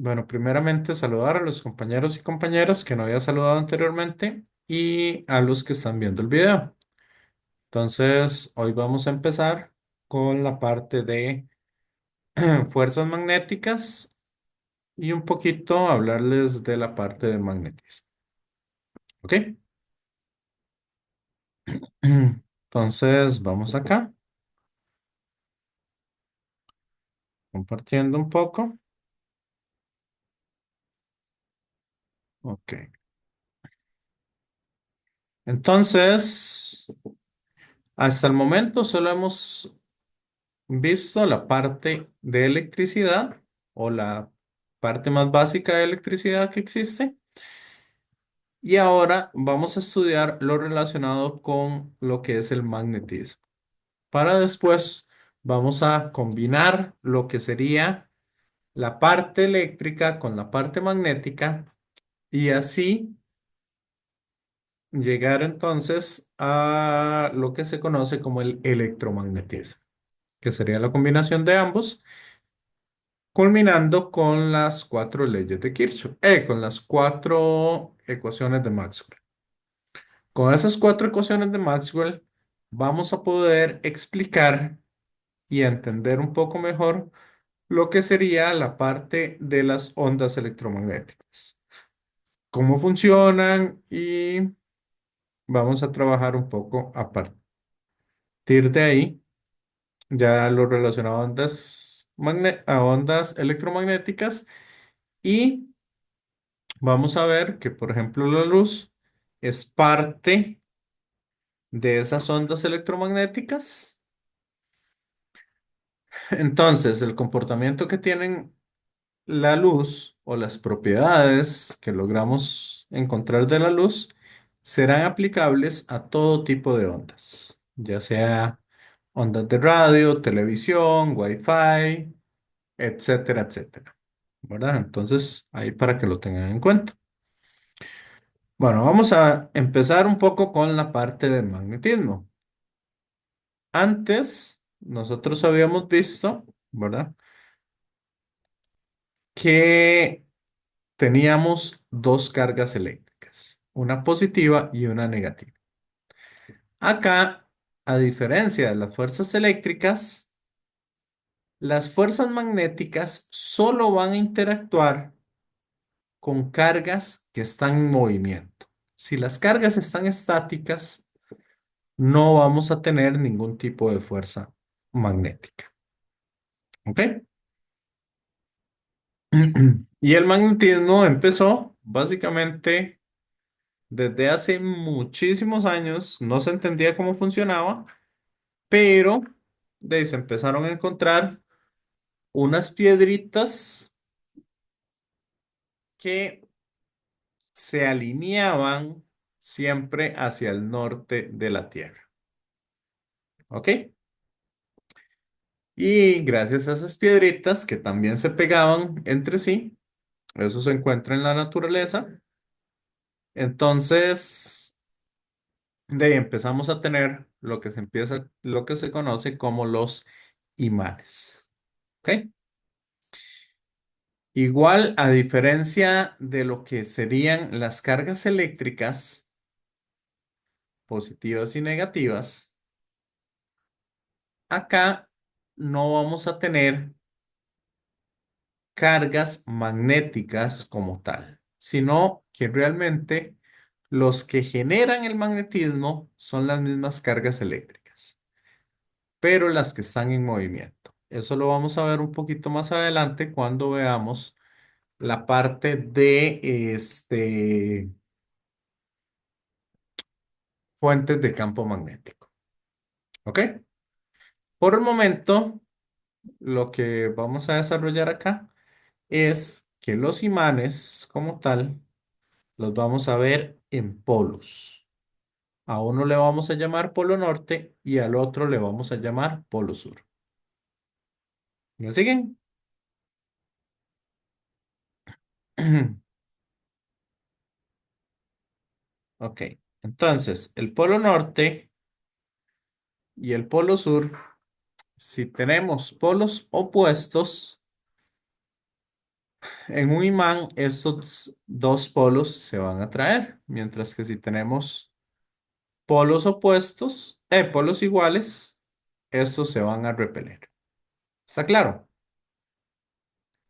Bueno, primeramente saludar a los compañeros y compañeras que no había saludado anteriormente y a los que están viendo el video. Entonces, hoy vamos a empezar con la parte de fuerzas magnéticas y un poquito hablarles de la parte del magnetismo. ¿Ok? Entonces, vamos acá, compartiendo un poco. Ok. Entonces, hasta el momento solo hemos visto la parte de electricidad o la parte más básica de electricidad que existe. Y ahora vamos a estudiar lo relacionado con lo que es el magnetismo. Para después vamos a combinar lo que sería la parte eléctrica con la parte magnética y así llegar entonces a lo que se conoce como el electromagnetismo, que sería la combinación de ambos culminando con las cuatro leyes de Kirchhoff, con las cuatro ecuaciones de Maxwell. Con esas cuatro ecuaciones de Maxwell vamos a poder explicar y entender un poco mejor lo que sería la parte de las ondas electromagnéticas, cómo funcionan y vamos a trabajar un poco a partir de ahí, ya lo relacionado a ondas, a ondas electromagnéticas y vamos a ver que, por ejemplo, la luz es parte de esas ondas electromagnéticas. Entonces, el comportamiento que tienen la luz o las propiedades que logramos encontrar de la luz serán aplicables a todo tipo de ondas, ya sea ondas de radio, televisión, wifi, etcétera, etcétera. ¿Verdad? Entonces, ahí para que lo tengan en cuenta. Bueno, vamos a empezar un poco con la parte del magnetismo. Antes, nosotros habíamos visto, ¿verdad? Que teníamos dos cargas eléctricas, una positiva y una negativa. Acá, a diferencia de las fuerzas eléctricas, las fuerzas magnéticas solo van a interactuar con cargas que están en movimiento. Si las cargas están estáticas, no vamos a tener ningún tipo de fuerza magnética. ¿Ok? Y el magnetismo empezó básicamente desde hace muchísimos años, no se entendía cómo funcionaba, pero de ahí se empezaron a encontrar unas piedritas que se alineaban siempre hacia el norte de la Tierra. ¿Ok? Y gracias a esas piedritas que también se pegaban entre sí, eso se encuentra en la naturaleza. Entonces, de ahí empezamos a tener lo que se conoce como los imanes. ¿Ok? Igual, a diferencia de lo que serían las cargas eléctricas positivas y negativas, acá no vamos a tener cargas magnéticas como tal, sino que realmente los que generan el magnetismo son las mismas cargas eléctricas, pero las que están en movimiento. Eso lo vamos a ver un poquito más adelante cuando veamos la parte de fuentes de campo magnético. ¿Ok? Por el momento, lo que vamos a desarrollar acá es que los imanes como tal los vamos a ver en polos. A uno le vamos a llamar polo norte y al otro le vamos a llamar polo sur. ¿Me siguen? Ok. Entonces, el polo norte y el polo sur, si tenemos polos opuestos, En un imán, estos dos polos se van a atraer, mientras que si tenemos polos opuestos, polos iguales, estos se van a repeler. ¿Está claro?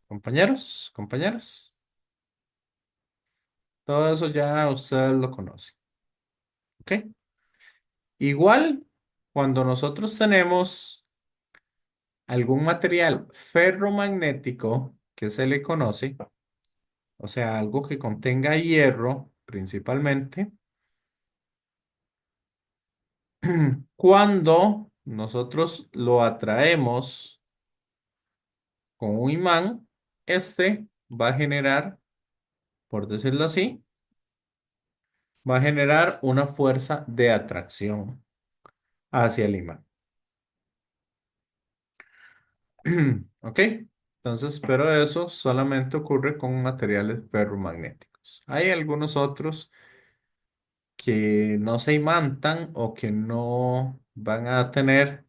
Compañeros, compañeras, todo eso ya ustedes lo conocen. ¿Ok? Igual, cuando nosotros tenemos algún material ferromagnético que se le conoce, o sea, algo que contenga hierro principalmente, cuando nosotros lo atraemos con un imán, este va a generar, por decirlo así, va a generar una fuerza de atracción hacia el imán. ¿Ok? Entonces, pero eso solamente ocurre con materiales ferromagnéticos. Hay algunos otros que no se imantan o que no van a tener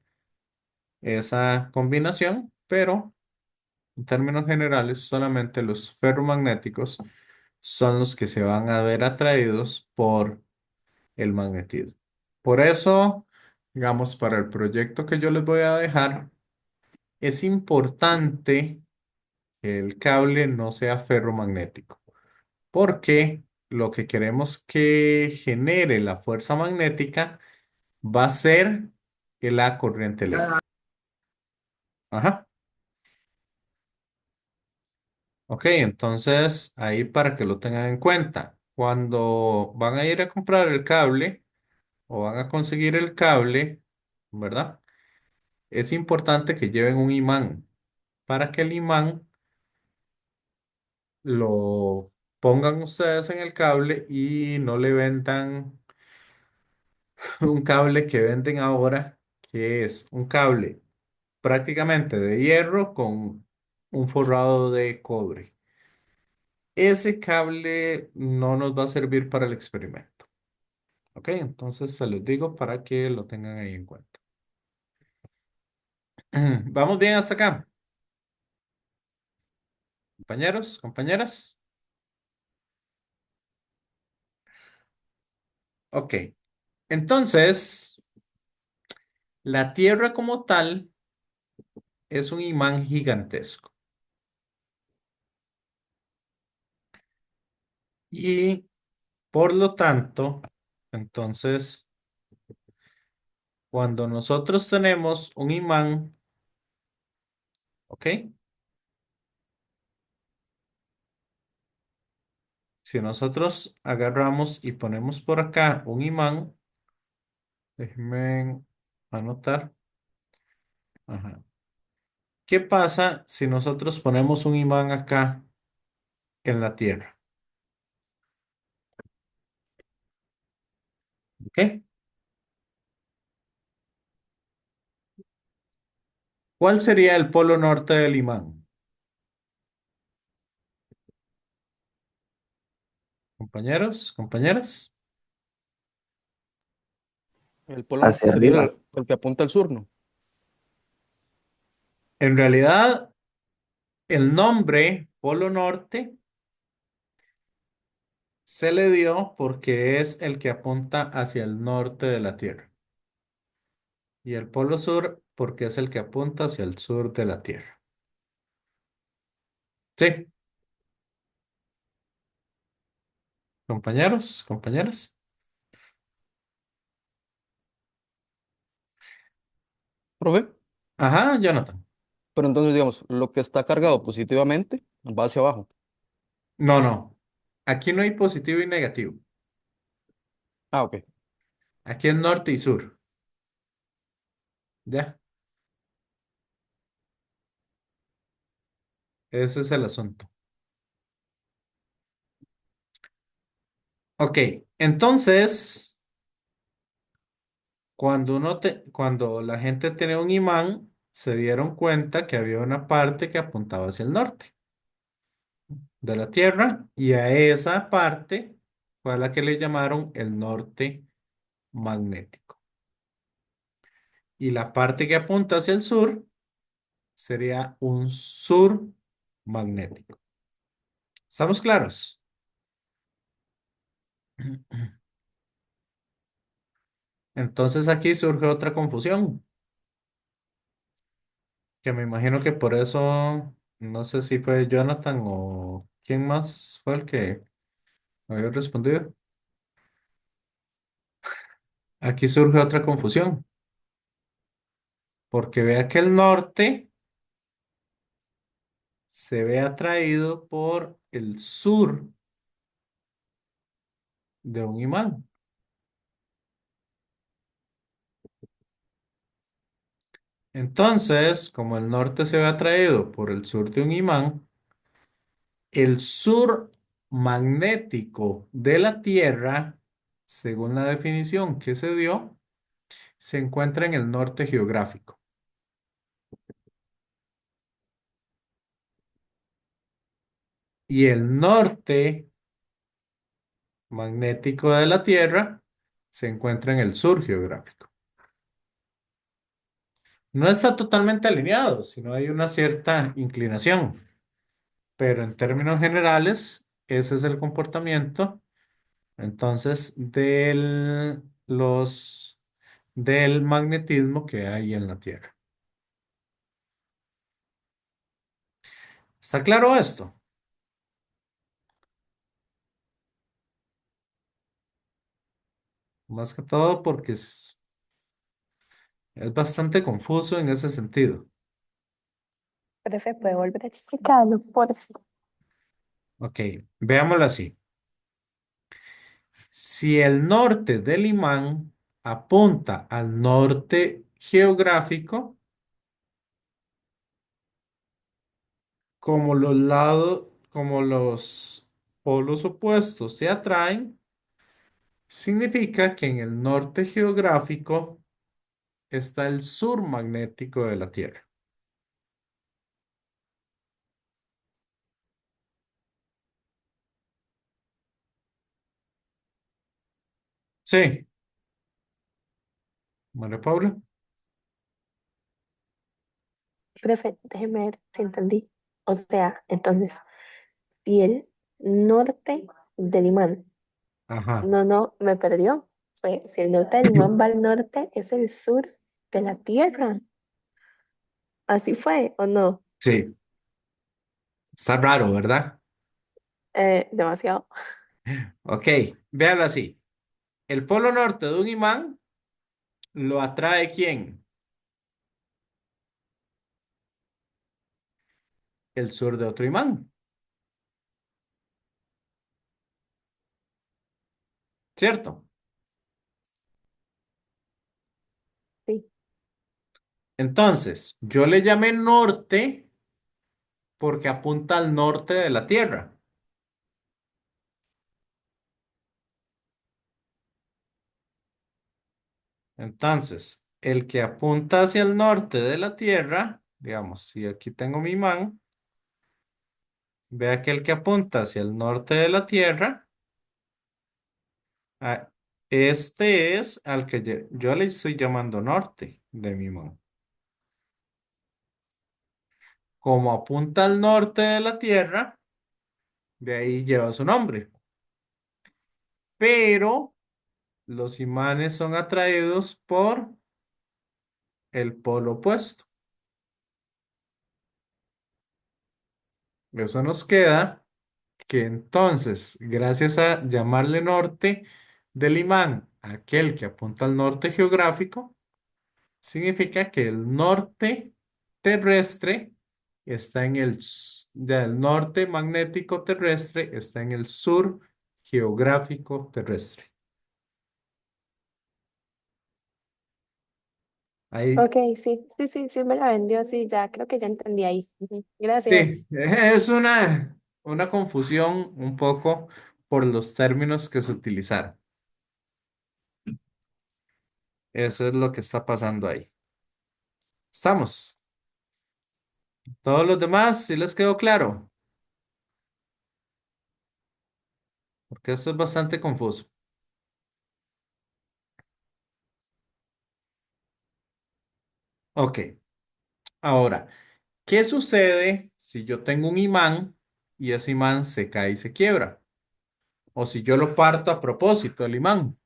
esa combinación, pero en términos generales, solamente los ferromagnéticos son los que se van a ver atraídos por el magnetismo. Por eso, digamos, para el proyecto que yo les voy a dejar, es importante que el cable no sea ferromagnético, porque lo que queremos que genere la fuerza magnética va a ser la corriente eléctrica. Ajá. Ok, entonces ahí para que lo tengan en cuenta, cuando van a ir a comprar el cable o van a conseguir el cable, ¿verdad? Es importante que lleven un imán para que el imán lo pongan ustedes en el cable y no le vendan un cable que venden ahora, que es un cable prácticamente de hierro con un forrado de cobre. Ese cable no nos va a servir para el experimento. ¿Ok? Entonces se los digo para que lo tengan ahí en cuenta. ¿Vamos bien hasta acá? Compañeros, compañeras. Ok. Entonces, la Tierra como tal es un imán gigantesco. Y por lo tanto, entonces, cuando nosotros tenemos un imán, ¿ok? Si nosotros agarramos y ponemos por acá un imán, déjenme anotar. Ajá. ¿Qué pasa si nosotros ponemos un imán acá en la Tierra? ¿Ok? ¿Cuál sería el polo norte del imán? Compañeros, compañeras. El polo norte Hacia sería arriba. el que apunta al sur, ¿no? En realidad, el nombre polo norte se le dio porque es el que apunta hacia el norte de la Tierra. Y el polo sur porque es el que apunta hacia el sur de la Tierra. Sí, compañeros, compañeras. Profe, Ajá, Jonathan. pero entonces, digamos, lo que está cargado positivamente va hacia abajo. No, no. Aquí no hay positivo y negativo. Ah, ok. Aquí es norte y sur. Ya, ese es el asunto. Ok, entonces, cuando la gente tenía un imán, se dieron cuenta que había una parte que apuntaba hacia el norte de la Tierra y a esa parte fue a la que le llamaron el norte magnético. Y la parte que apunta hacia el sur sería un sur magnético. ¿Estamos claros? Entonces aquí surge otra confusión, que me imagino que por eso, no sé si fue Jonathan o quién más fue el que había respondido. Aquí surge otra confusión, porque vea que el norte se ve atraído por el sur de un imán. Entonces, como el norte se ve atraído por el sur de un imán, el sur magnético de la Tierra, según la definición que se dio, se encuentra en el norte geográfico. Y el norte magnético de la Tierra se encuentra en el sur geográfico. No está totalmente alineado, sino hay una cierta inclinación, pero en términos generales, ese es el comportamiento entonces del magnetismo que hay en la Tierra. ¿Está claro esto? Más que todo porque es bastante confuso en ese sentido. Profe, ¿puede volver a explicarlo, por favor? Ok, veámoslo así. Si el norte del imán apunta al norte geográfico, como los polos opuestos se atraen, significa que en el norte geográfico está el sur magnético de la Tierra. Sí, María Paula. Profe, déjeme ver si entendí. O sea, entonces, si el norte del imán, Ajá. no, me perdió. Fue, si el norte del imán va al norte, es el sur de la Tierra. ¿Así fue o no? Sí, está raro, ¿verdad? Demasiado. Ok, véalo así. El polo norte de un imán lo atrae ¿quién? El sur de otro imán, ¿cierto? Sí, Entonces, yo le llamé norte porque apunta al norte de la Tierra. Entonces, el que apunta hacia el norte de la Tierra, digamos, si aquí tengo mi imán, vea que el que apunta hacia el norte de la Tierra, ah, este es al que yo le estoy llamando norte de mi imán. Como apunta al norte de la Tierra, de ahí lleva su nombre. Pero los imanes son atraídos por el polo opuesto. Eso nos queda que entonces, gracias a llamarle norte del imán, aquel que apunta al norte geográfico, significa que el norte terrestre está el norte magnético terrestre está en el sur geográfico terrestre. Ahí, ok, sí, me la vendió, sí, ya creo que ya entendí ahí. Ujú. Gracias. sí, es una confusión un poco por los términos que se utilizaron. Eso es lo que está pasando ahí. ¿Estamos? Todos los demás, ¿sí les quedó claro? Porque esto es bastante confuso. Ok, ahora, ¿qué sucede si yo tengo un imán? y ese imán se cae y se quiebra. O si yo lo parto a propósito, el imán,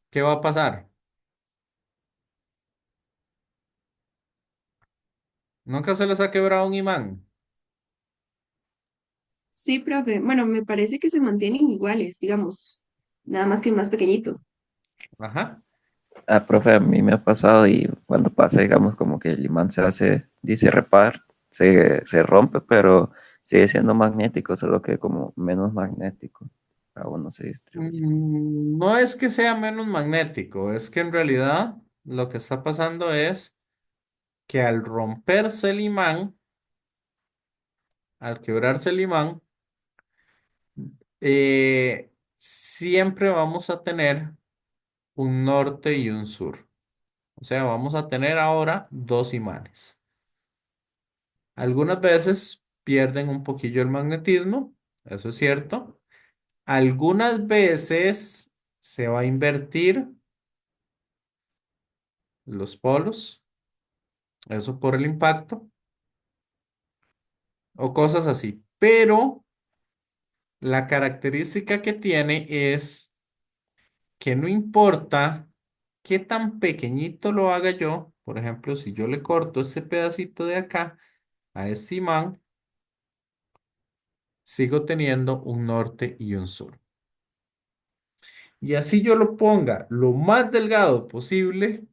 ¿qué va a pasar? ¿Nunca se les ha quebrado un imán? Sí, profe. Bueno, me parece que se mantienen iguales, digamos, nada más que más pequeñito. Ajá. Ah, profe, a mí me ha pasado y cuando pasa, digamos, como que el imán se hace, dice repar, se rompe, pero sigue siendo magnético, solo que como menos magnético. Aún no se distribuye. No es que sea menos magnético, es que en realidad lo que está pasando es que al romperse el imán, al quebrarse el imán, siempre vamos a tener un norte y un sur. O sea, vamos a tener ahora dos imanes. Algunas veces pierden un poquillo el magnetismo, eso es cierto. Algunas veces se va a invertir los polos, eso por el impacto o cosas así. Pero la característica que tiene es que no importa qué tan pequeñito lo haga yo, por ejemplo, si yo le corto ese pedacito de acá a este imán, sigo teniendo un norte y un sur. Y así yo lo ponga lo más delgado posible,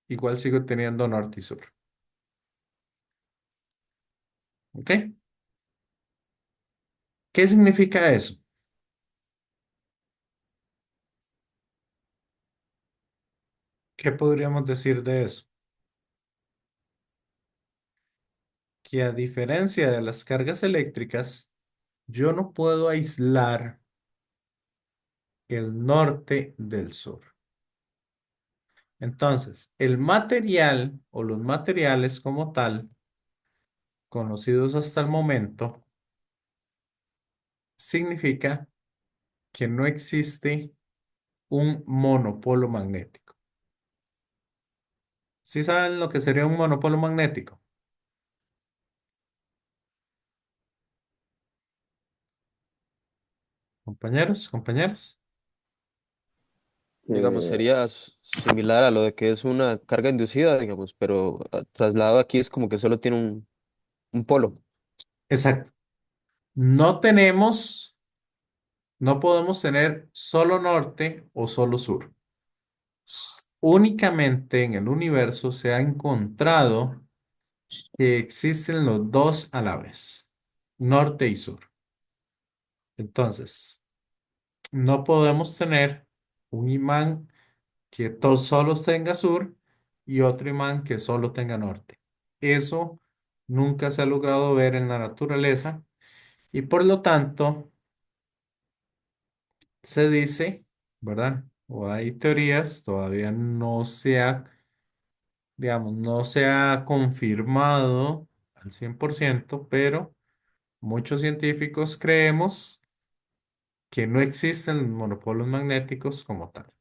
igual sigo teniendo norte y sur. ¿Ok? ¿Qué significa eso? ¿Qué podríamos decir de eso? Que a diferencia de las cargas eléctricas, yo no puedo aislar el norte del sur. Entonces, el material o los materiales como tal, conocidos hasta el momento, significa que no existe un monopolo magnético. ¿Sí saben lo que sería un monopolo magnético? Compañeros, compañeras. Digamos, Eh, sería similar a lo de que es una carga inducida, digamos, pero trasladado aquí es como que solo tiene un polo. Exacto. No tenemos, no podemos tener solo norte o solo sur. Únicamente en el universo se ha encontrado que existen los dos a la vez, norte y sur. Entonces, no podemos tener un imán que solo tenga sur y otro imán que solo tenga norte. Eso nunca se ha logrado ver en la naturaleza y por lo tanto se dice, ¿verdad? O hay teorías, todavía no se ha, digamos, no se ha confirmado al 100%, pero muchos científicos creemos que no existen monopolios magnéticos como tal.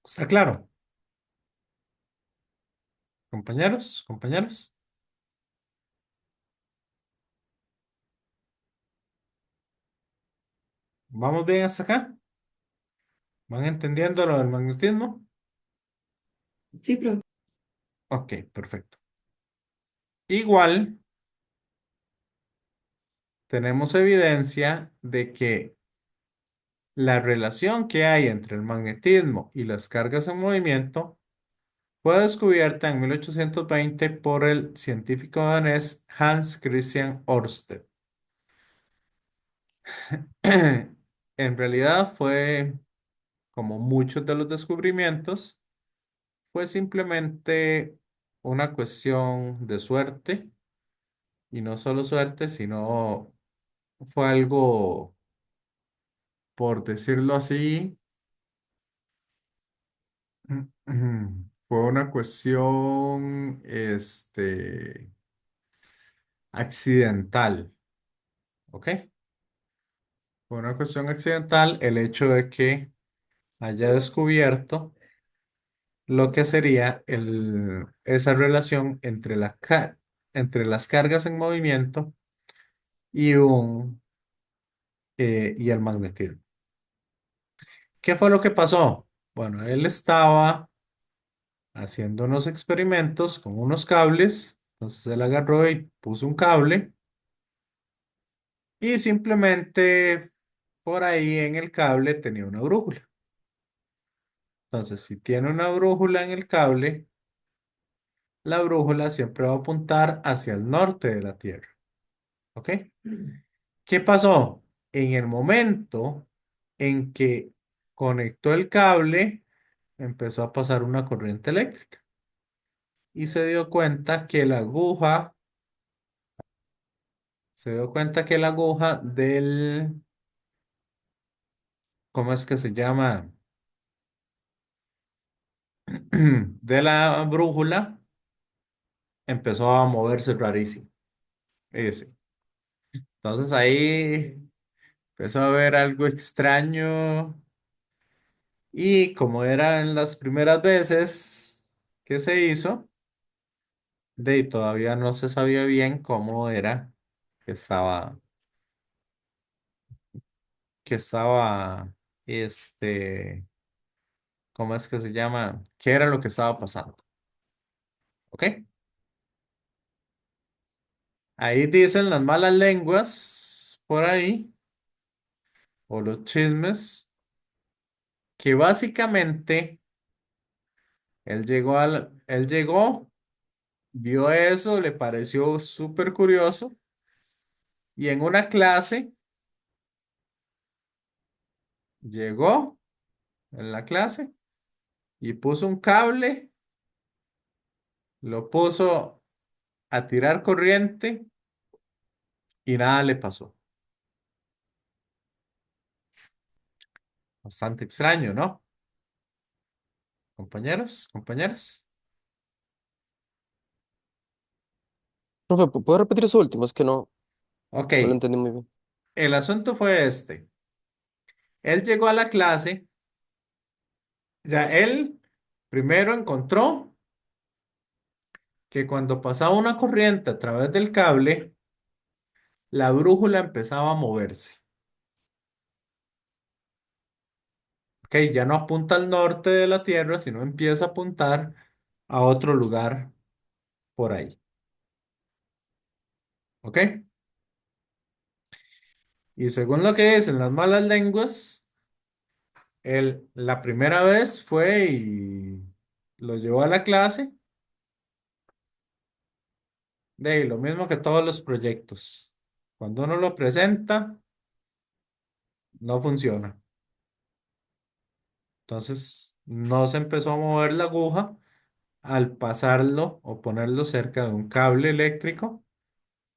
¿Está claro, compañeros, compañeras? ¿Vamos bien hasta acá? ¿Van entendiendo lo del magnetismo? Sí, profe. Ok, perfecto. Igual tenemos evidencia de que la relación que hay entre el magnetismo y las cargas en movimiento fue descubierta en 1820 por el científico danés Hans Christian Ørsted. En realidad fue, como muchos de los descubrimientos, fue simplemente una cuestión de suerte, y no solo suerte, sino fue algo, por decirlo así, fue una cuestión, accidental, ¿ok? Fue una cuestión accidental el hecho de que haya descubierto lo que sería esa relación entre entre las cargas en movimiento y el magnetismo. ¿Qué fue lo que pasó? Bueno, él estaba haciendo unos experimentos con unos cables, entonces él agarró y puso un cable y simplemente por ahí en el cable tenía una brújula. Entonces, si tiene una brújula en el cable, la brújula siempre va a apuntar hacia el norte de la Tierra. ¿Ok? ¿Qué pasó? En el momento en que conectó el cable, empezó a pasar una corriente eléctrica y se dio cuenta que la aguja ¿cómo es que se llama? De la brújula empezó a moverse rarísimo. Ese. Entonces ahí empezó a ver algo extraño y como eran las primeras veces que se hizo, de ahí todavía no se sabía bien cómo era que estaba, que estaba, este, ¿cómo es que se llama? ¿Qué era lo que estaba pasando? ¿Ok? Ahí dicen las malas lenguas por ahí, o los chismes, que básicamente él llegó, vio eso, le pareció súper curioso y en una clase llegó en la clase y puso un cable, lo puso a tirar corriente y nada le pasó. Bastante extraño, ¿no? Compañeros, compañeras. Profe, ¿puedo repetir eso último? Es que Ok, no lo entendí muy bien. el asunto fue este. Él llegó a la clase, ya él primero encontró que cuando pasaba una corriente a través del cable, la brújula empezaba a moverse. Ok, ya no apunta al norte de la Tierra, sino empieza a apuntar a otro lugar por ahí. ¿Ok? Y según lo que dicen las malas lenguas, él la primera vez fue y lo llevó a la clase. De ahí, lo mismo que todos los proyectos. Cuando uno lo presenta, no funciona. Entonces, no se empezó a mover la aguja al pasarlo o ponerlo cerca de un cable eléctrico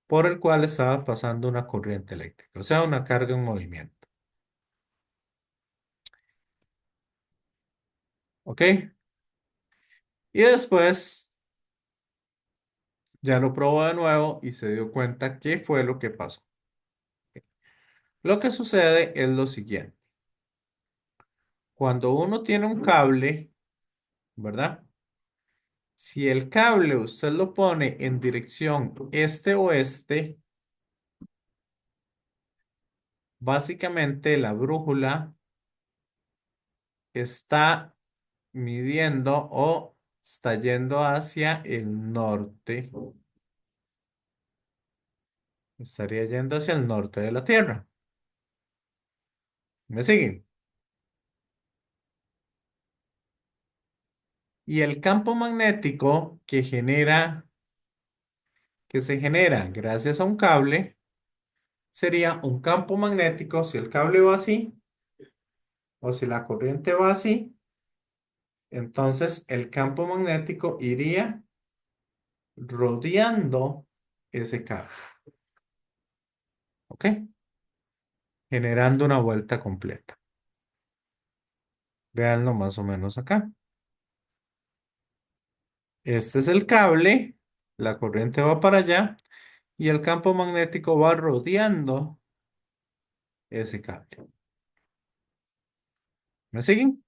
por el cual estaba pasando una corriente eléctrica, o sea, una carga en movimiento. ¿Ok? Y después ya lo probó de nuevo y se dio cuenta qué fue lo que pasó. Lo que sucede es lo siguiente. Cuando uno tiene un cable, ¿verdad? Si el cable usted lo pone en dirección este-oeste, básicamente la brújula está midiendo o está yendo hacia el norte. Estaría yendo hacia el norte de la Tierra. ¿Me siguen? Y el campo magnético que se genera gracias a un cable sería un campo magnético si el cable va así o si la corriente va así. Entonces el campo magnético iría rodeando ese cable. ¿Ok? Generando una vuelta completa. Véanlo más o menos acá. Este es el cable, la corriente va para allá y el campo magnético va rodeando ese cable. ¿Me siguen,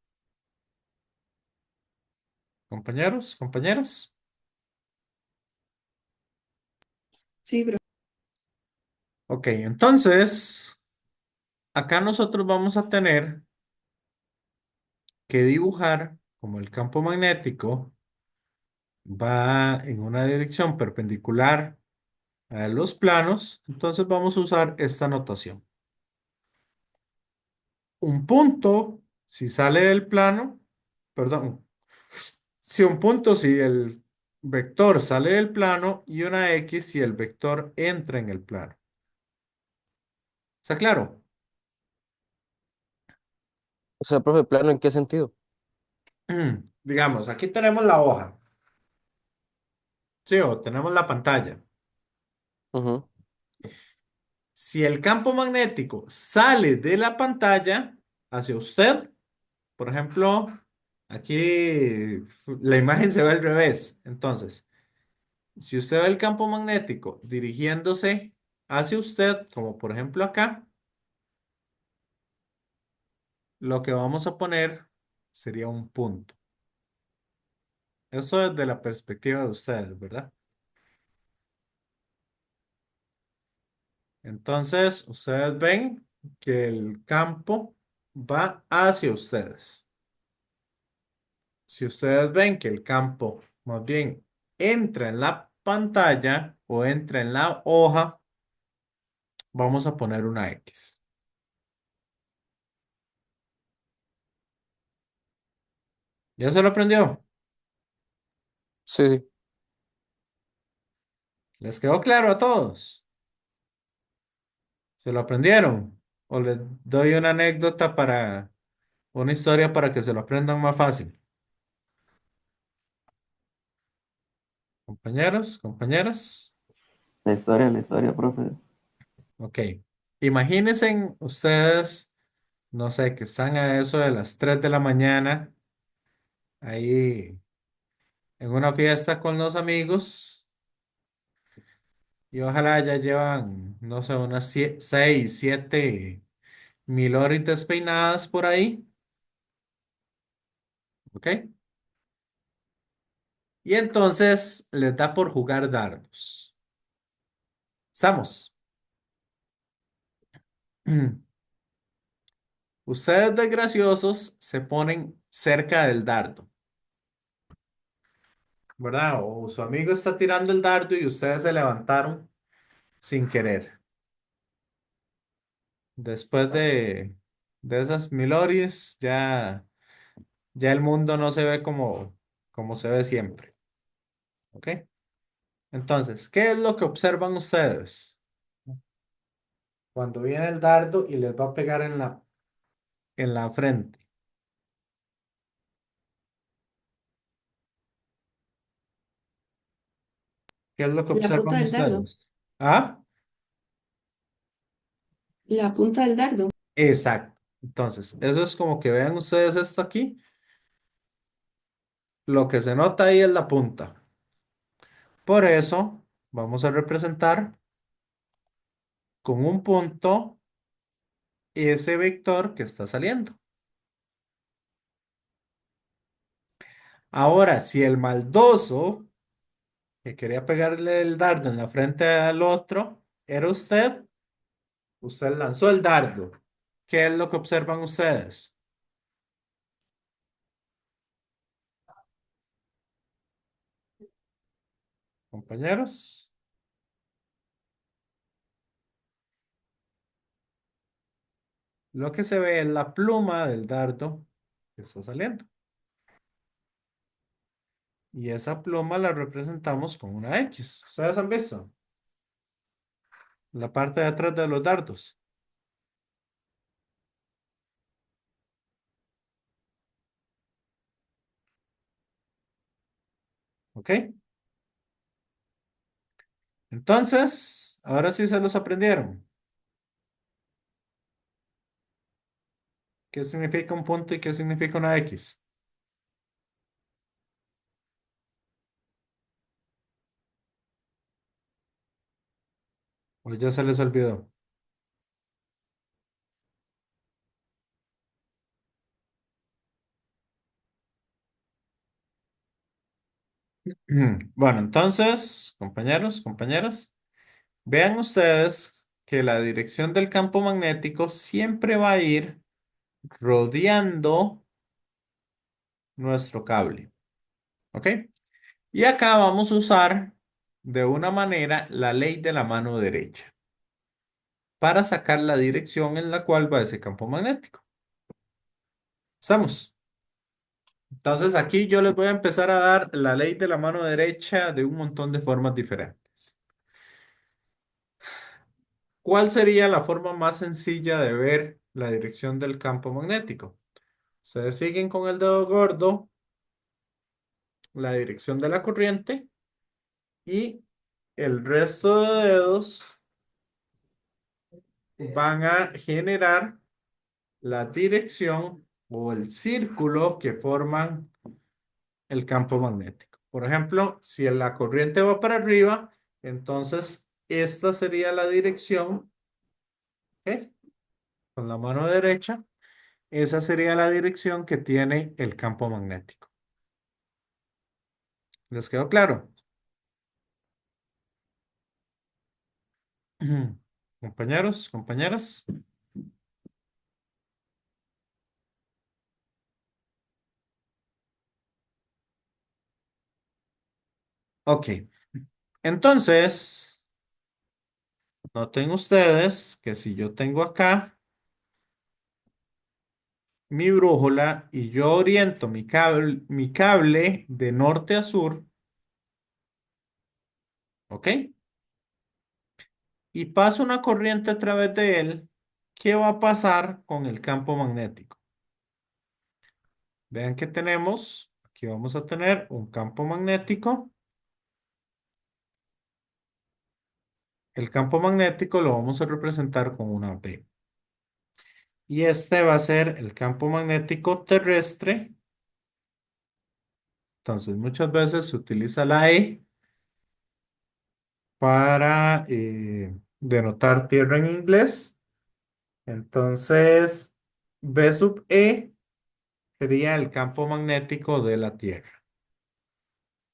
compañeros, compañeras? Sí, bro. Ok, entonces, acá nosotros vamos a tener que dibujar como el campo magnético va en una dirección perpendicular a los planos, entonces vamos a usar esta notación. Un punto, si sale del plano, perdón, si un punto, si el vector sale del plano y una X si el vector entra en el plano. ¿Está claro? O sea, profe, ¿plano en qué sentido? Digamos, aquí tenemos la hoja, ¿sí? O tenemos la pantalla. Ujú. Si el campo magnético sale de la pantalla hacia usted, por ejemplo, aquí la imagen se ve al revés. Entonces, si usted ve el campo magnético dirigiéndose hacia usted, como por ejemplo acá, lo que vamos a poner sería un punto. Eso desde la perspectiva de ustedes, ¿verdad? Entonces, ustedes ven que el campo va hacia ustedes. Si ustedes ven que el campo más bien entra en la pantalla o entra en la hoja, vamos a poner una X. ¿Ya se lo aprendió? Sí, sí. ¿Les quedó claro a todos? ¿Se lo aprendieron? ¿O les doy una anécdota para una historia para que se lo aprendan más fácil? Compañeros, compañeras. La historia, profe. Ok. Imagínense ustedes, no sé, que están a eso de las 3 de la mañana, ahí en una fiesta con los amigos, y ojalá ya llevan, no sé, unas 6, 7 miloritas peinadas por ahí. ¿Ok? Y entonces les da por jugar dardos. ¿Estamos? Ustedes de graciosos se ponen cerca del dardo, ¿verdad? O su amigo está tirando el dardo y ustedes se levantaron sin querer. Después de esas milorias, ya el mundo no se ve como se ve siempre. ¿Ok? Entonces, ¿qué es lo que observan ustedes cuando viene el dardo y les va a pegar en la frente? ¿Qué es lo que La punta observan del dardo. ustedes? ¿Ah? La punta del dardo. Exacto. Entonces, eso es como que vean ustedes esto aquí. Lo que se nota ahí es la punta. Por eso, vamos a representar con un punto ese vector que está saliendo. Ahora, si el maldoso que quería pegarle el dardo en la frente al otro era usted, usted lanzó el dardo. ¿Qué es lo que observan ustedes, compañeros? Lo que se ve es la pluma del dardo que está saliendo. Y esa pluma la representamos con una X. ¿Ustedes han visto? La parte de atrás de los dardos. ¿Ok? Entonces, ahora sí se los aprendieron. ¿Qué significa un punto y qué significa una X? O ya se les olvidó. Bueno, entonces, compañeros, compañeras, Vean ustedes que la dirección del campo magnético siempre va a ir rodeando nuestro cable. ¿Ok? Y acá vamos a usar de una manera la ley de la mano derecha para sacar la dirección en la cual va ese campo magnético. ¿Estamos? Entonces aquí yo les voy a empezar a dar la ley de la mano derecha de un montón de formas diferentes. ¿Cuál sería la forma más sencilla de ver la dirección del campo magnético? Ustedes siguen con el dedo gordo la dirección de la corriente y el resto de dedos van a generar la dirección o el círculo que forman el campo magnético. Por ejemplo, si la corriente va para arriba, entonces esta sería la dirección, ¿ok? Con la mano derecha, esa sería la dirección que tiene el campo magnético. ¿Les quedó claro? Compañeros, compañeras. Ok. Entonces, noten ustedes que si yo tengo acá mi brújula y yo oriento mi cable de norte a sur, ¿ok? Y paso una corriente a través de él, ¿qué va a pasar con el campo magnético? Vean que tenemos, aquí vamos a tener un campo magnético. El campo magnético lo vamos a representar con una B. Y este va a ser el campo magnético terrestre. Entonces, muchas veces se utiliza la E para denotar tierra en inglés. Entonces, B sub E sería el campo magnético de la Tierra.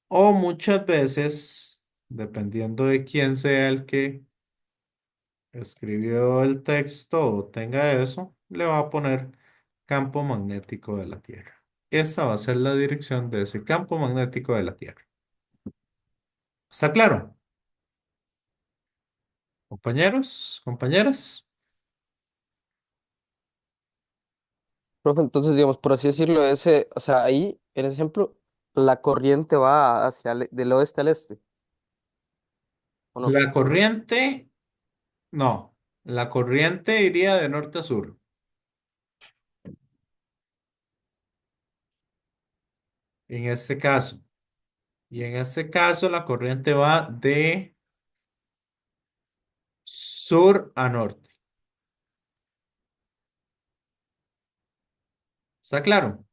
O muchas veces, dependiendo de quién sea el que escribió el texto o tenga eso, le va a poner campo magnético de la Tierra. Esta va a ser la dirección de ese campo magnético de la Tierra. ¿Está claro? Compañeros, compañeras. Profe, entonces, digamos, por así decirlo, ese, o sea, ahí, en ese ejemplo, la corriente va hacia del oeste al este, ¿o no? La corriente, no, la corriente iría de norte a sur. En este caso. Y en este caso la corriente va de sur a norte. ¿Está claro?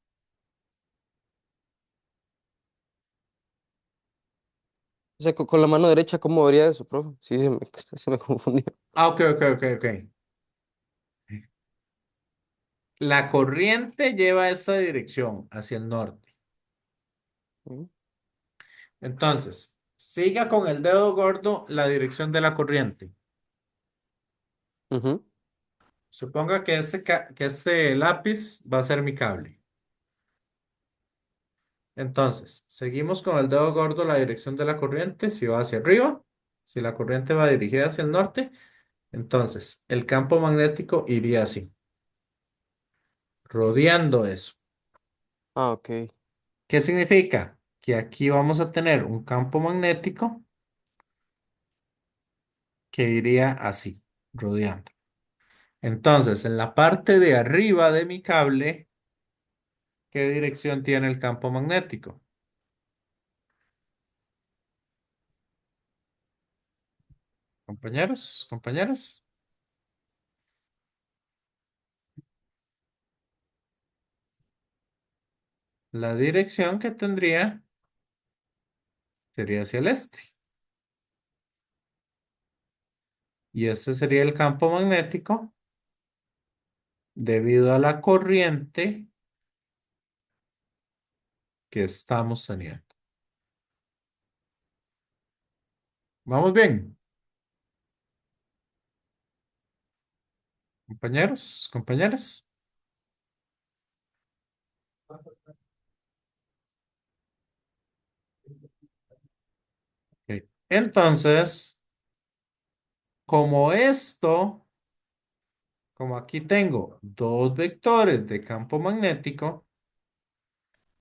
O sea, con la mano derecha, ¿cómo vería eso, profe? Sí, se me confundió. Ah, ok, ok, ok, ok. La corriente lleva esta dirección hacia el norte. Ujú. Entonces, siga con el dedo gordo la dirección de la corriente. Ujú. Suponga que que este lápiz va a ser mi cable. Entonces, seguimos con el dedo gordo la dirección de la corriente. Si va hacia arriba, si la corriente va dirigida hacia el norte, entonces el campo magnético iría así, rodeando eso. Ah, ok. ¿Qué significa? Que aquí vamos a tener un campo magnético que iría así, rodeando. Entonces, en la parte de arriba de mi cable, ¿qué dirección tiene el campo magnético? Compañeros, compañeras. La dirección que tendría sería hacia el este. Y este sería el campo magnético debido a la corriente que estamos teniendo. ¿Vamos bien? compañeros, compañeras. Ok. Entonces, como esto, como aquí tengo dos vectores de campo magnético,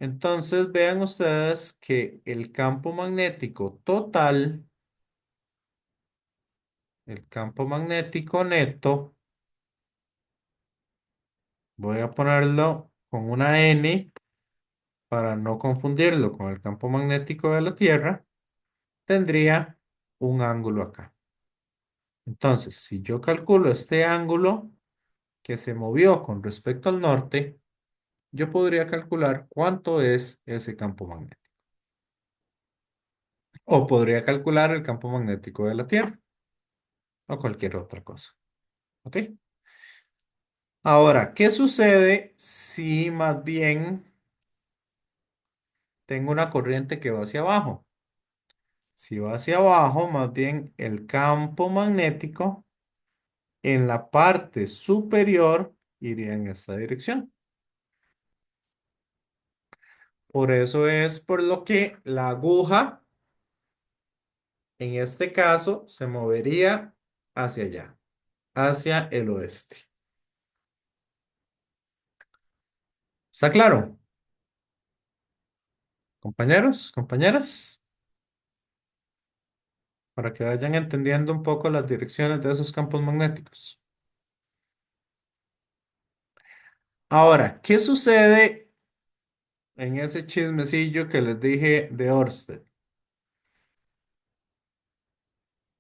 entonces vean ustedes que el campo magnético total, el campo magnético neto, voy a ponerlo con una N para no confundirlo con el campo magnético de la Tierra, tendría un ángulo acá. Entonces, si yo calculo este ángulo que se movió con respecto al norte, yo podría calcular cuánto es ese campo magnético. O podría calcular el campo magnético de la Tierra o cualquier otra cosa. ¿Ok? Ahora, ¿qué sucede si más bien tengo una corriente que va hacia abajo? Si va hacia abajo, más bien el campo magnético en la parte superior iría en esta dirección. Por eso es por lo que la aguja, en este caso, se movería hacia allá, hacia el oeste. ¿Está claro? Compañeros, compañeras, para que vayan entendiendo un poco las direcciones de esos campos magnéticos. Ahora, ¿qué sucede en ese chismecillo que les dije de Ørsted?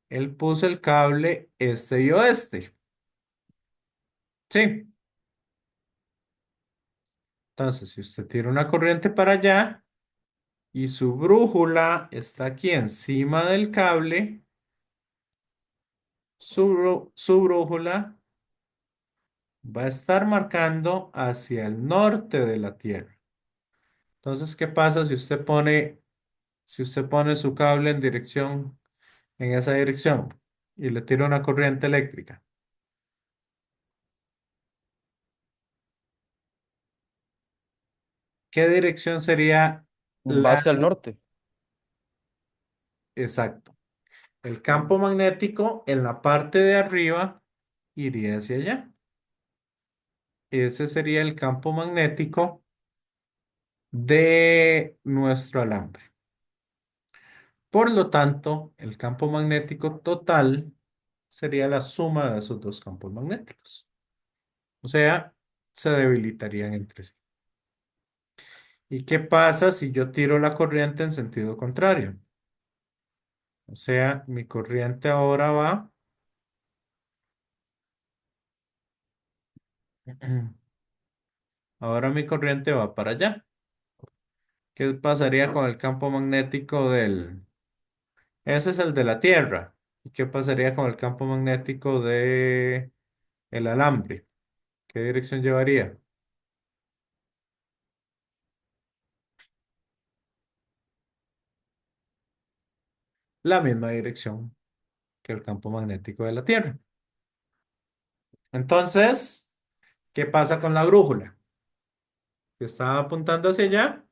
Él puso el cable este y oeste. Sí. Entonces, si usted tira una corriente para allá y su brújula está aquí encima del cable, su brújula va a estar marcando hacia el norte de la Tierra. Entonces, ¿qué pasa si usted pone su cable en dirección, en esa dirección y le tira una corriente eléctrica? ¿Qué dirección sería Va la hacia el norte. exacto? El campo magnético en la parte de arriba iría hacia allá. Ese sería el campo magnético de nuestro alambre. Por lo tanto, el campo magnético total sería la suma de esos dos campos magnéticos. O sea, se debilitarían entre sí. ¿Y qué pasa si yo tiro la corriente en sentido contrario? O sea, mi corriente ahora va, ahora mi corriente va para allá. ¿Qué pasaría con el campo magnético del... Ese es el de la Tierra. ¿Y qué pasaría con el campo magnético de el alambre? ¿Qué dirección llevaría? La misma dirección que el campo magnético de la Tierra. Entonces, ¿qué pasa con la brújula? Que está apuntando hacia allá,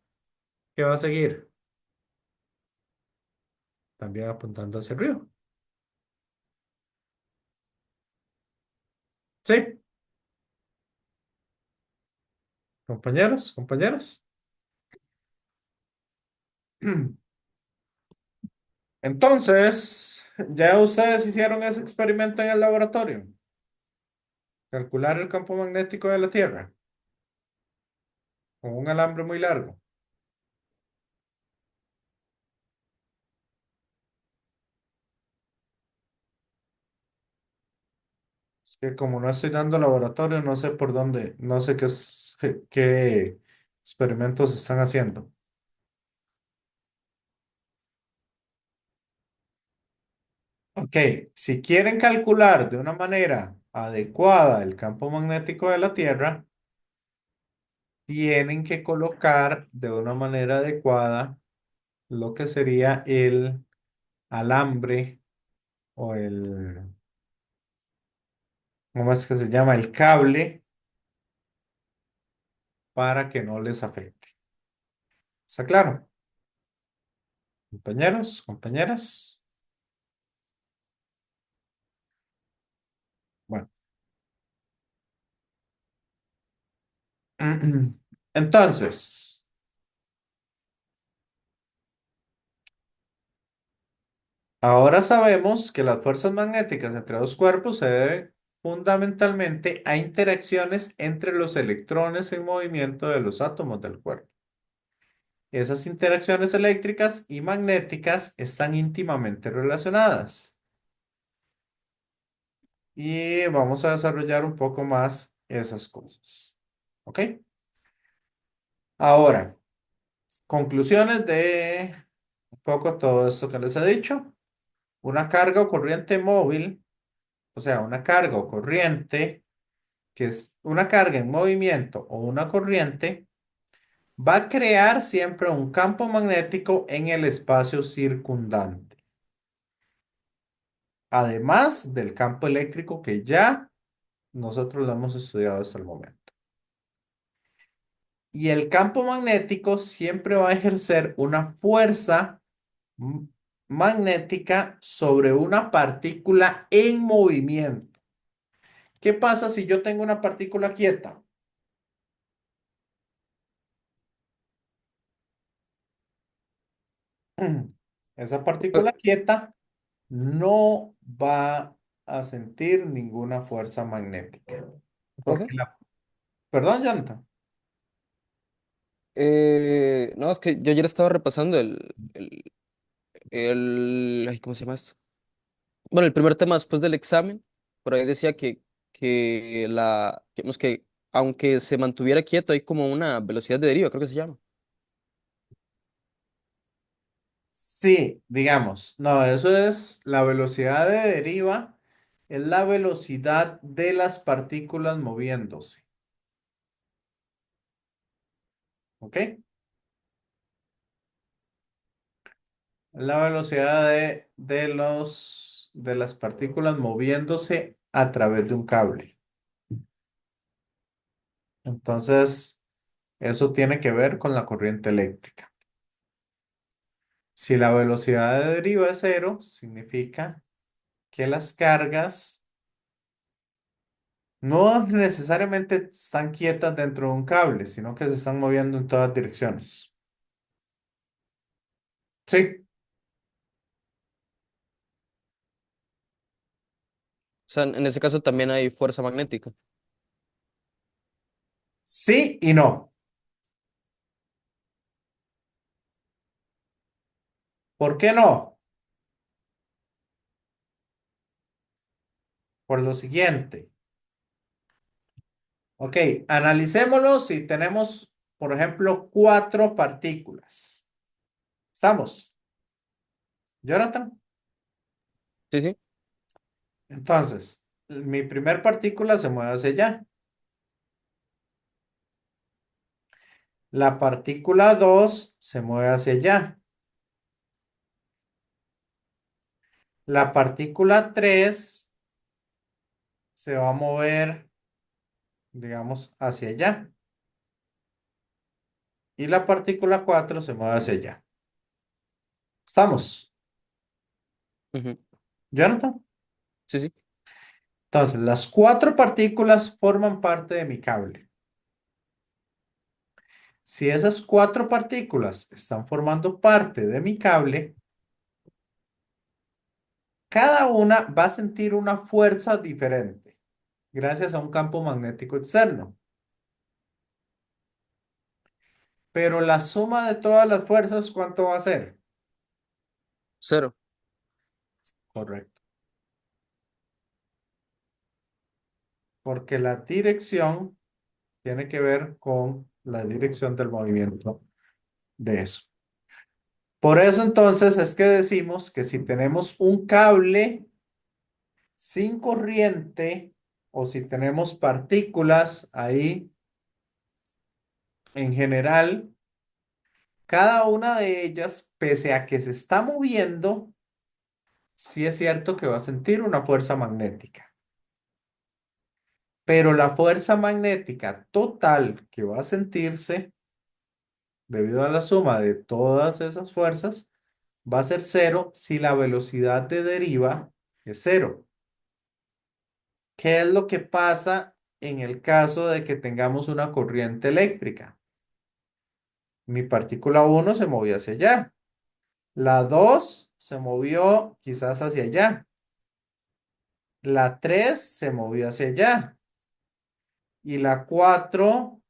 ¿qué va a seguir? También apuntando hacia arriba. ¿Sí? Compañeros, compañeras. Entonces, ya ustedes hicieron ese experimento en el laboratorio. Calcular el campo magnético de la Tierra con un alambre muy largo. Es que como no estoy dando laboratorio, no sé por dónde, no sé qué experimentos están haciendo. Ok, si quieren calcular de una manera adecuada el campo magnético de la Tierra, tienen que colocar de una manera adecuada lo que sería el alambre o ¿Cómo es que se llama? El cable para que no les afecte. ¿Está claro? Compañeros, compañeras. Bueno. Entonces, ahora sabemos que las fuerzas magnéticas entre dos cuerpos se deben fundamentalmente a interacciones entre los electrones en movimiento de los átomos del cuerpo. Esas interacciones eléctricas y magnéticas están íntimamente relacionadas. Y vamos a desarrollar un poco más esas cosas. ¿Ok? Ahora, conclusiones de un poco todo esto que les he dicho. Una carga o corriente móvil, o sea, una carga o corriente, que es una carga en movimiento o una corriente, va a crear siempre un campo magnético en el espacio circundante, además del campo eléctrico que ya nosotros lo hemos estudiado hasta el momento. Y el campo magnético siempre va a ejercer una fuerza m- magnética sobre una partícula en movimiento. ¿Qué pasa si yo tengo una partícula quieta? Esa Eh, partícula quieta no va a sentir ninguna fuerza magnética. ¿Cómo qué? Porque Perdón, Jonathan. No, es que yo ayer estaba repasando ay, ¿cómo se llama esto? Bueno, el primer tema después del examen, por ahí decía digamos que aunque se mantuviera quieto, hay como una velocidad de deriva, creo que se llama. Sí, digamos, no, eso es la velocidad de deriva, es la velocidad de las partículas moviéndose, ¿ok? La velocidad de las partículas moviéndose a través de un cable. Entonces, eso tiene que ver con la corriente eléctrica. Si la velocidad de deriva es cero, significa que las cargas no necesariamente están quietas dentro de un cable, sino que se están moviendo en todas direcciones. Sí, O sea, en ese caso también hay fuerza magnética. sí y no. ¿Por qué no? Por lo siguiente. Ok, analicémoslo si tenemos, por ejemplo, cuatro partículas. ¿Estamos? Jonathan. Sí, sí. Entonces, mi primer partícula se mueve hacia allá. La partícula 2 se mueve hacia allá. La partícula 3 se va a mover, digamos, hacia allá. Y la partícula 4 se mueve hacia allá. ¿Estamos? Ujú. Jonathan. Sí, sí. Entonces, las cuatro partículas forman parte de mi cable. Si esas cuatro partículas están formando parte de mi cable, cada una va a sentir una fuerza diferente gracias a un campo magnético externo. Pero la suma de todas las fuerzas, ¿cuánto va a ser? Cero. Correcto. Porque la dirección tiene que ver con la dirección del movimiento de eso. Por eso entonces es que decimos que si tenemos un cable sin corriente o si tenemos partículas ahí en general, cada una de ellas, pese a que se está moviendo, sí es cierto que va a sentir una fuerza magnética. Pero la fuerza magnética total que va a sentirse debido a la suma de todas esas fuerzas va a ser cero si la velocidad de deriva es cero. ¿Qué es lo que pasa en el caso de que tengamos una corriente eléctrica? Mi partícula uno se movió hacia allá. La 2 se movió quizás hacia allá. La 3 se movió hacia allá. Y la 4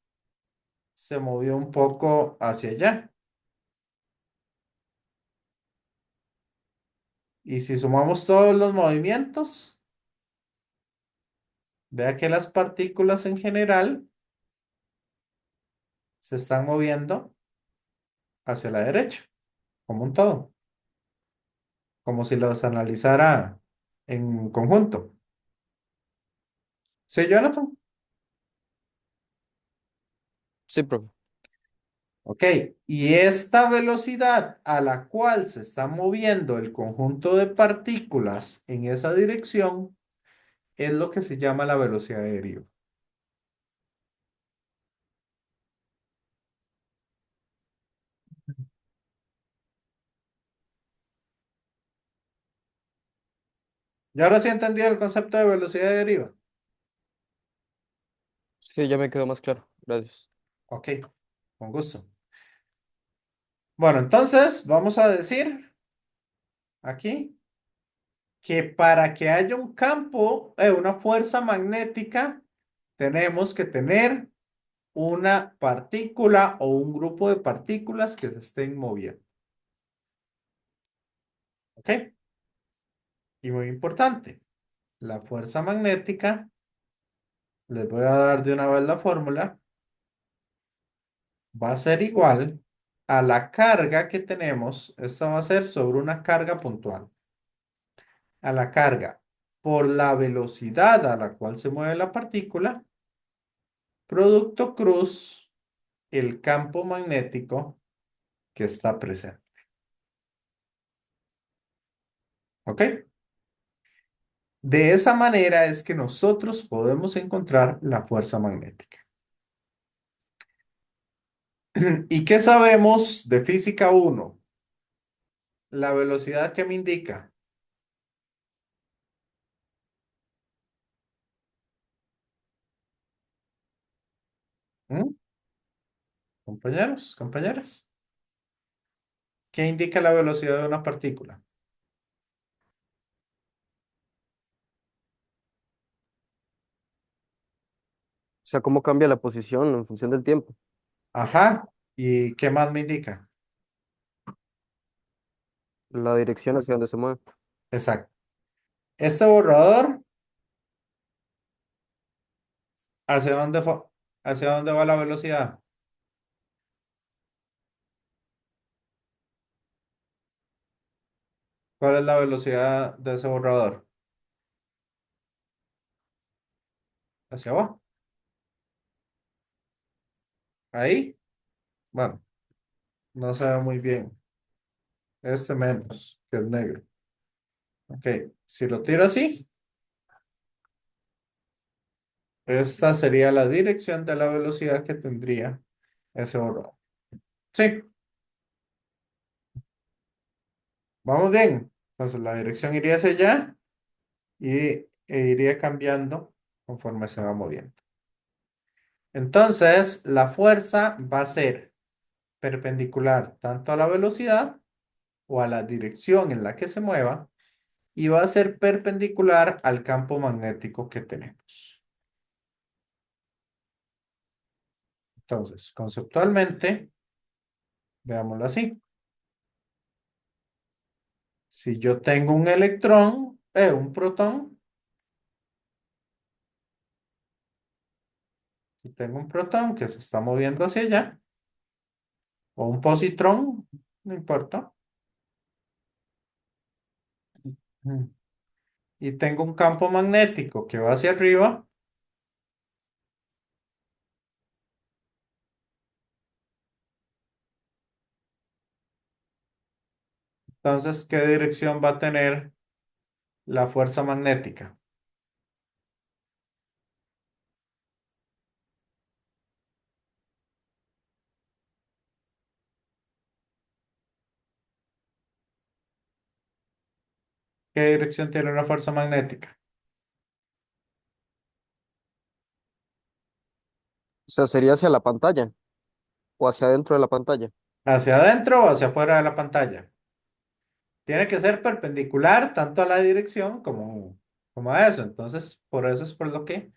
se movió un poco hacia allá. Y si sumamos todos los movimientos, vea que las partículas en general se están moviendo hacia la derecha, como un todo, como si los analizara en conjunto. ¿Sí, Jonathan? Sí, profe. Ok, y esta velocidad a la cual se está moviendo el conjunto de partículas en esa dirección es lo que se llama la velocidad de deriva. ¿Y ahora sí entendido el concepto de velocidad de deriva? Sí, ya me quedó más claro. Gracias. Ok, con gusto. Bueno, entonces vamos a decir aquí que para que haya un campo, una fuerza magnética, tenemos que tener una partícula o un grupo de partículas que se estén moviendo. ¿Ok? Y muy importante, la fuerza magnética, les voy a dar de una vez la fórmula, va a ser igual a la carga que tenemos, esta va a ser sobre una carga puntual, a la carga por la velocidad a la cual se mueve la partícula, producto cruz, el campo magnético que está presente. ¿Ok? De esa manera es que nosotros podemos encontrar la fuerza magnética. ¿Y qué sabemos de física uno? La velocidad que me indica. ¿Mm? Compañeros, compañeras. ¿Qué indica la velocidad de una partícula? O sea, ¿cómo cambia la posición en función del tiempo? Ajá. ¿Y qué más me indica? La dirección hacia donde se mueve. Exacto. Este borrador, ¿hacia dónde hacia dónde va la velocidad? ¿Cuál es la velocidad de ese borrador? Hacia abajo. Ahí. Bueno, no se ve muy bien. Este menos, que es negro. Ok. Si lo tiro así, esta sería la dirección de la velocidad que tendría ese borrador. Sí, vamos bien. Entonces la dirección iría hacia allá iría cambiando conforme se va moviendo. Entonces, la fuerza va a ser perpendicular tanto a la velocidad o a la dirección en la que se mueva y va a ser perpendicular al campo magnético que tenemos. Entonces, conceptualmente, veámoslo así. Si yo tengo un electrón, un protón, si tengo un protón que se está moviendo hacia allá, o un positrón, no importa, mm, y tengo un campo magnético que va hacia arriba, entonces, ¿qué dirección va a tener la fuerza magnética? ¿Qué dirección tiene una fuerza magnética? O sea, sería hacia la pantalla o hacia adentro de la pantalla. ¿Hacia adentro o hacia afuera de la pantalla? Tiene que ser perpendicular tanto a la dirección como a eso. Entonces, por eso es por lo que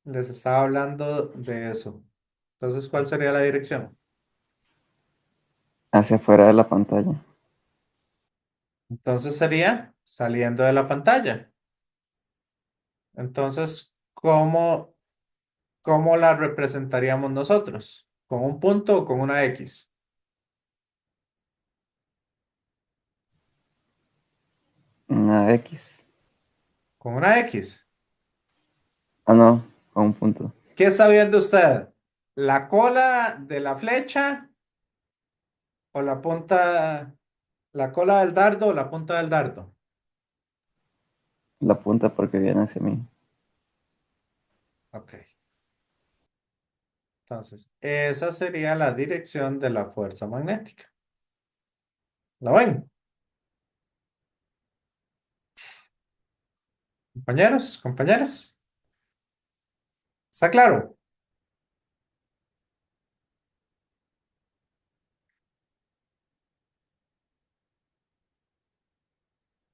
les estaba hablando de eso. Entonces, ¿cuál sería la dirección? Hacia afuera de la pantalla. Entonces sería saliendo de la pantalla. Entonces, ¿cómo la representaríamos nosotros? ¿Con un punto o con una X? Una X. Con una X. Ah, no, con un punto. ¿Qué está viendo usted? ¿La cola de la flecha o la punta, la cola del dardo o la punta del dardo? La punta porque viene hacia mí. Ok. Entonces, esa sería la dirección de la fuerza magnética. ¿La ven? Compañeros, compañeras. ¿Está claro?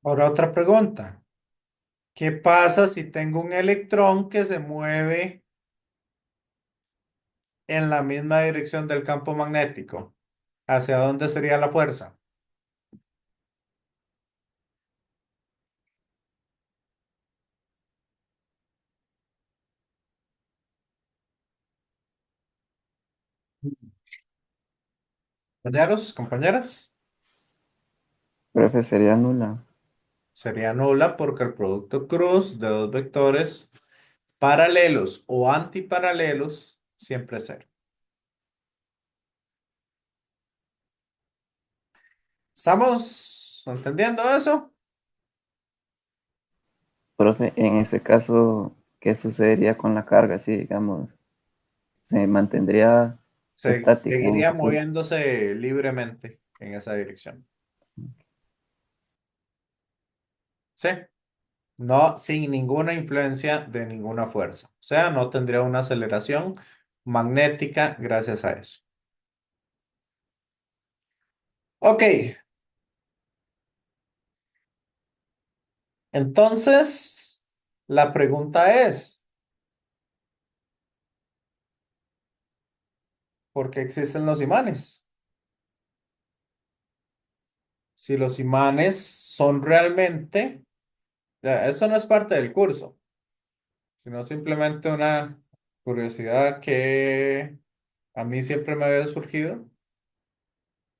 Ahora otra pregunta. ¿Qué pasa si tengo un electrón que se mueve en la misma dirección del campo magnético? ¿Hacia dónde sería la fuerza? Compañeros, compañeras, Profe, sería nula. sería nula porque el producto cruz de dos vectores paralelos o antiparalelos siempre es cero. ¿Estamos entendiendo eso? Profe, en ese caso, ¿qué sucedería con la carga? Si, digamos, se mantendría estática en un Seguiría futuro. moviéndose libremente en esa dirección. Sí, no sin ninguna influencia de ninguna fuerza. O sea, no tendría una aceleración magnética gracias a eso. Ok, entonces la pregunta es, ¿por qué existen los imanes? Si los imanes son realmente, ya, eso no es parte del curso, sino simplemente una curiosidad que a mí siempre me había surgido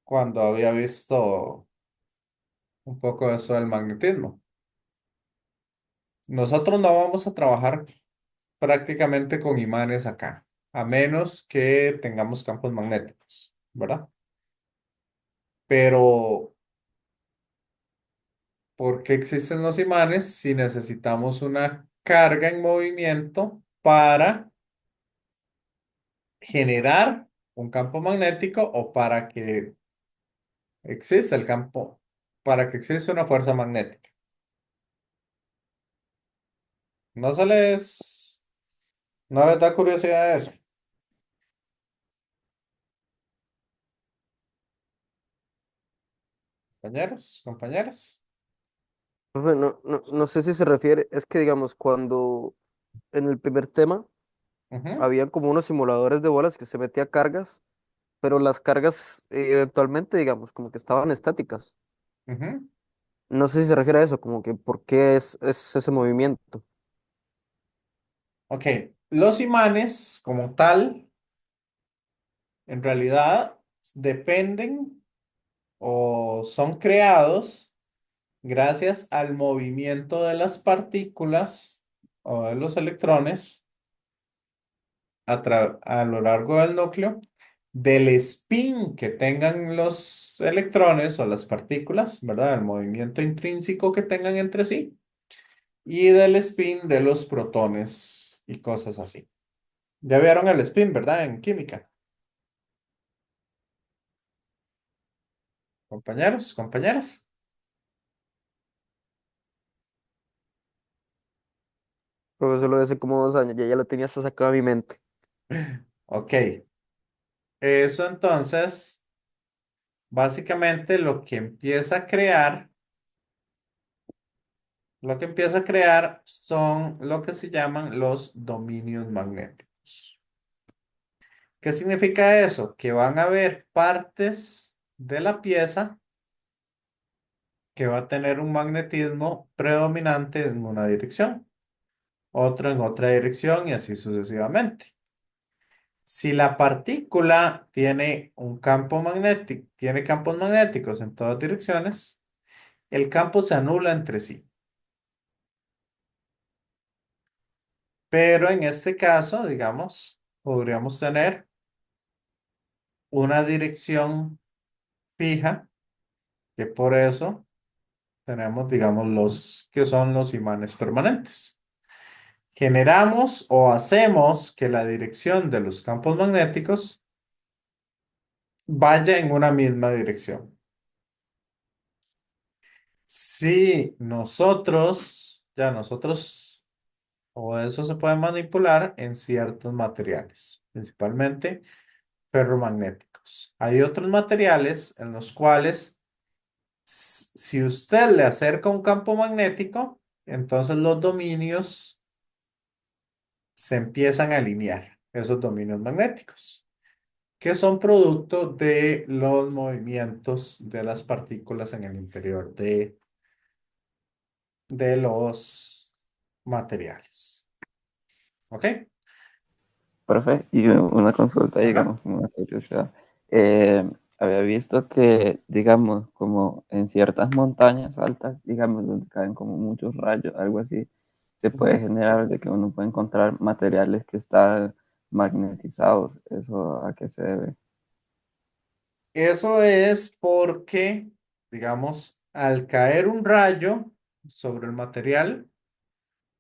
cuando había visto un poco de eso del magnetismo. Nosotros no vamos a trabajar prácticamente con imanes acá, a menos que tengamos campos magnéticos, ¿verdad? Pero, ¿por qué existen los imanes si necesitamos una carga en movimiento para generar un campo magnético o para que exista el campo, para que exista una fuerza magnética? ¿No se les, no les da curiosidad eso, compañeros, compañeras? Profe, no sé si se refiere, es que digamos, cuando en el primer tema Ujú, habían como unos simuladores de bolas que se metía cargas, pero las cargas eventualmente, digamos, como que estaban estáticas. ujú. No sé si se refiere a eso, como que por qué es ese movimiento. Ok, los imanes como tal, en realidad dependen o son creados gracias al movimiento de las partículas o de los electrones a lo largo del núcleo, del spin que tengan los electrones o las partículas, ¿verdad? El movimiento intrínseco que tengan entre sí y del spin de los protones y cosas así. Ya vieron el spin, ¿verdad? En química. Compañeros, compañeras. Profesor, lo de hace como 2 años, ya lo tenía hasta sacado de mi mente. Ok, eso entonces, básicamente lo que empieza a crear son lo que se llaman los dominios magnéticos. ¿Qué significa eso? Que van a haber partes de la pieza que va a tener un magnetismo predominante en una dirección, otro en otra dirección y así sucesivamente. Si la partícula tiene un campo magnético, tiene campos magnéticos en todas direcciones, el campo se anula entre sí. Pero en este caso, digamos, podríamos tener una dirección fija, que por eso tenemos, digamos, los que son los imanes permanentes. Generamos o hacemos que la dirección de los campos magnéticos vaya en una misma dirección. Si nosotros, o eso se puede manipular en ciertos materiales, principalmente ferromagnéticos. Hay otros materiales en los cuales, si usted le acerca un campo magnético, entonces los dominios se empiezan a alinear, esos dominios magnéticos, que son producto de los movimientos de las partículas en el interior de los materiales. ¿Ok? Profe, y una consulta, Ajá. digamos, como una curiosidad. Eh, Había visto que, digamos, como en ciertas montañas altas, digamos, donde caen como muchos rayos, algo así, se puede Ujú. generar de que uno puede encontrar materiales que están magnetizados. ¿Eso a qué se debe? Eso es porque, digamos, al caer un rayo sobre el material,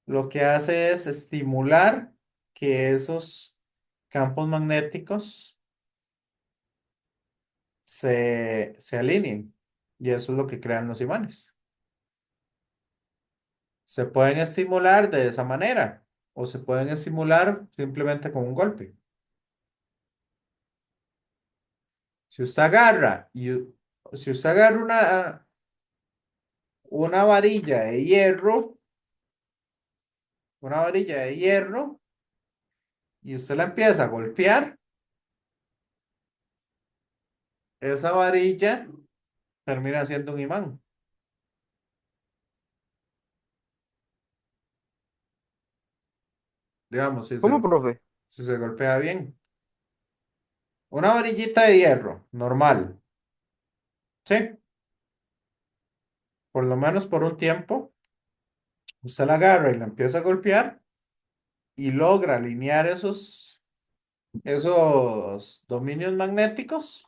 lo que hace es estimular que esos campos magnéticos se alineen. Y eso es lo que crean los imanes. Se pueden estimular de esa manera o se pueden estimular simplemente con un golpe. Si usted agarra y si usted agarra una varilla de hierro, una varilla de hierro y usted la empieza a golpear, esa varilla termina siendo un imán. Digamos, ¿Cómo, profe? si se golpea bien. Una varillita de hierro, normal, ¿sí? Por lo menos por un tiempo, usted la agarra y la empieza a golpear y logra alinear esos dominios magnéticos,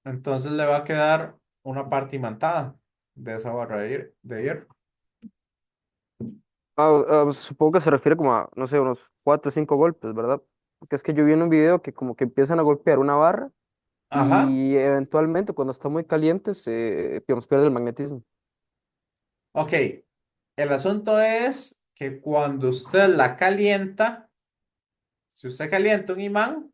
entonces le va a quedar una parte imantada de esa barra de hierro. Supongo que se refiere como a, no sé, unos 4 o 5 golpes, ¿verdad? Porque es que yo vi en un video que como que empiezan a golpear una barra Ajá, y eventualmente cuando está muy caliente se, digamos, pierde el magnetismo. ok. El asunto es que cuando usted la calienta, si usted calienta un imán,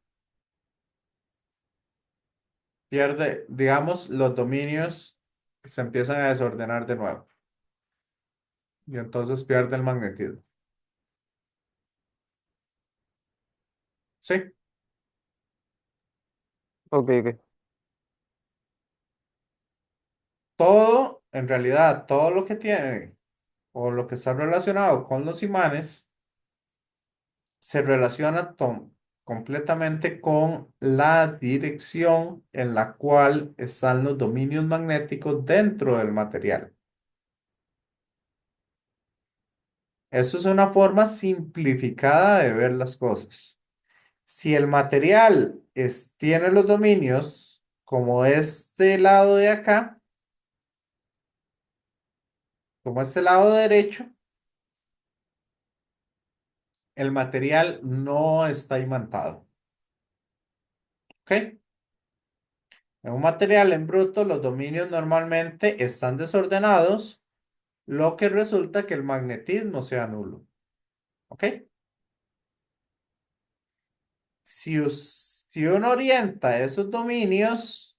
pierde, digamos, los dominios se empiezan a desordenar de nuevo y entonces pierde el magnetismo. Sí, Ok, ok. todo, en realidad, todo lo que tiene o lo que está relacionado con los imanes se relaciona completamente con la dirección en la cual están los dominios magnéticos dentro del material. Eso es una forma simplificada de ver las cosas. Si el material tiene los dominios como este lado de acá, como este lado derecho, el material no está imantado. ¿Ok? En un material en bruto, los dominios normalmente están desordenados lo que resulta que el magnetismo sea nulo. ¿Ok? Si uno orienta esos dominios,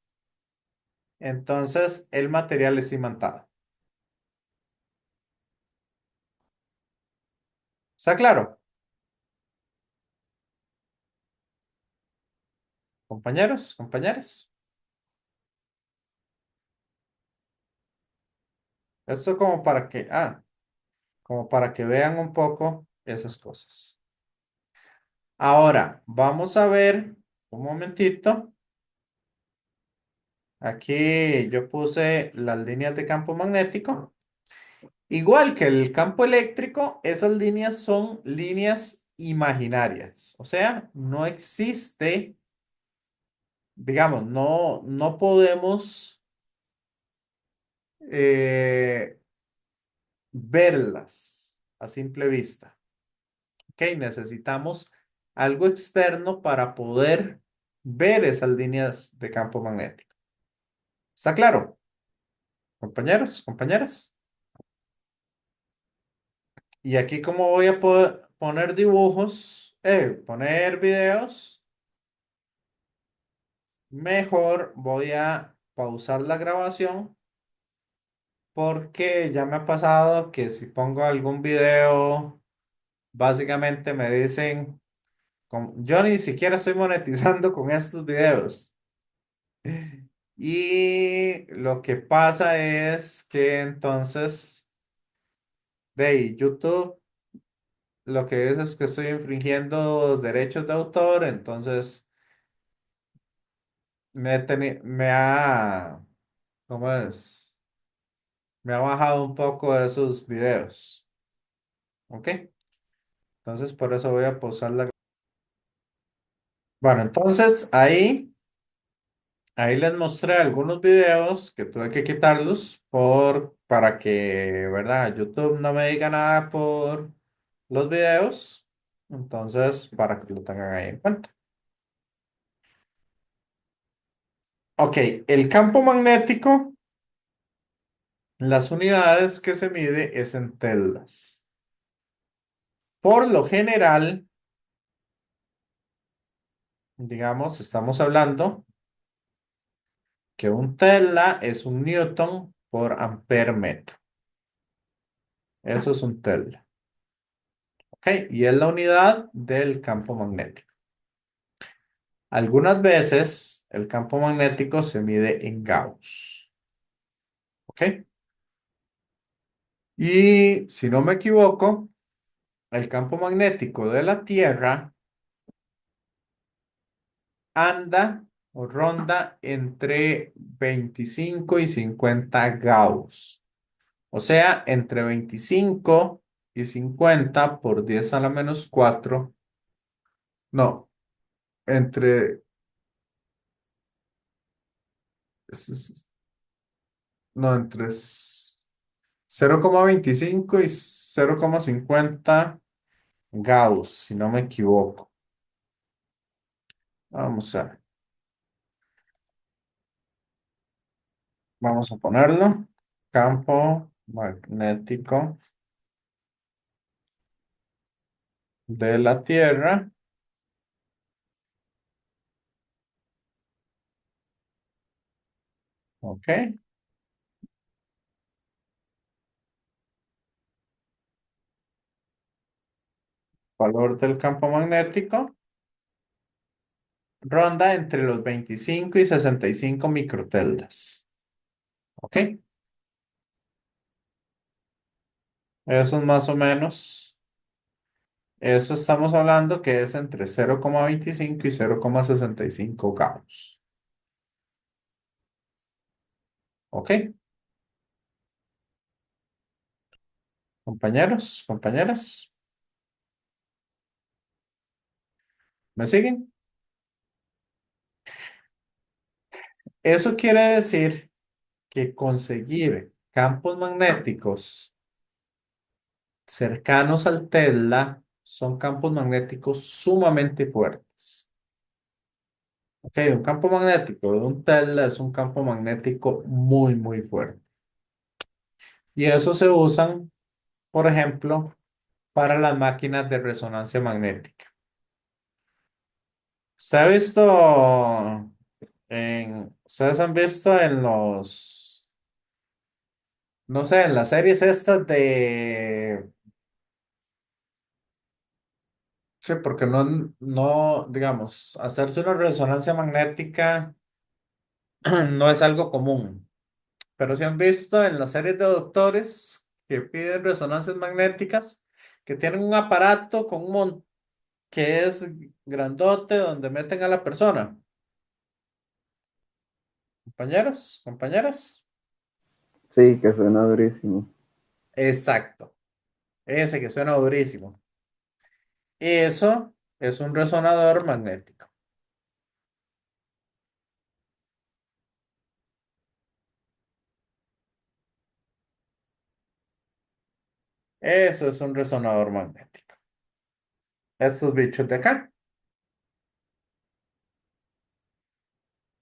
entonces el material es imantado. ¿Está claro? Compañeros, compañeras. Esto como para que vean un poco esas cosas. Ahora, vamos a ver un momentito. Aquí yo puse las líneas de campo magnético. Igual que el campo eléctrico, esas líneas son líneas imaginarias. O sea, no existe, digamos, no podemos eh, verlas a simple vista. ¿Ok? Necesitamos algo externo para poder ver esas líneas de campo magnético. ¿Está claro? Compañeros, compañeras. Y aquí como voy a poner dibujos, poner videos, mejor voy a pausar la grabación porque ya me ha pasado que si pongo algún video, básicamente me dicen, yo ni siquiera estoy monetizando con estos videos. Y lo que pasa es que entonces, de ahí, YouTube lo que es que estoy infringiendo derechos de autor, entonces ¿cómo es? Me ha bajado un poco de esos videos, ¿ok? Entonces por eso voy a pausar la. Bueno, entonces ahí les mostré algunos videos que tuve que quitarlos para que, ¿verdad? YouTube no me diga nada por los videos, entonces para que lo tengan ahí en cuenta. Ok, el campo magnético, las unidades que se mide es en teldas. Por lo general, digamos, estamos hablando que un tesla es un newton por ampere metro. Eso es un tesla. ¿Ok? Y es la unidad del campo magnético. Algunas veces el campo magnético se mide en Gauss. ¿Ok? Y si no me equivoco, el campo magnético de la Tierra anda o ronda entre 25 y 50 Gauss. O sea, entre 25 y 50 por 10 a la menos 4. No, entre, no, entre 0,25 y 0,50 Gauss, si no me equivoco. Vamos a, vamos a ponerlo. Campo magnético de la Tierra. Ok. Valor del campo magnético ronda entre los 25 y 65 microteldas. ¿Ok? Eso es más o menos. Eso estamos hablando que es entre 0,25 y 0,65 Gauss. ¿Ok? Compañeros, compañeras, ¿me siguen? Eso quiere decir que conseguir campos magnéticos cercanos al Tesla son campos magnéticos sumamente fuertes. Ok, un campo magnético de un Tesla es un campo magnético muy, muy fuerte. Y eso se usan, por ejemplo, para las máquinas de resonancia magnética. ¿Usted ha visto ustedes han visto en no sé, en las series estas sí, porque no, digamos, hacerse una resonancia magnética no es algo común, pero sí han visto en las series de doctores que piden resonancias magnéticas, que tienen un aparato con que es grandote donde meten a la persona. Compañeros, compañeras. Sí, que suena durísimo. Exacto, ese que suena durísimo. Eso es un resonador magnético. Eso es un resonador magnético. Estos bichos de acá.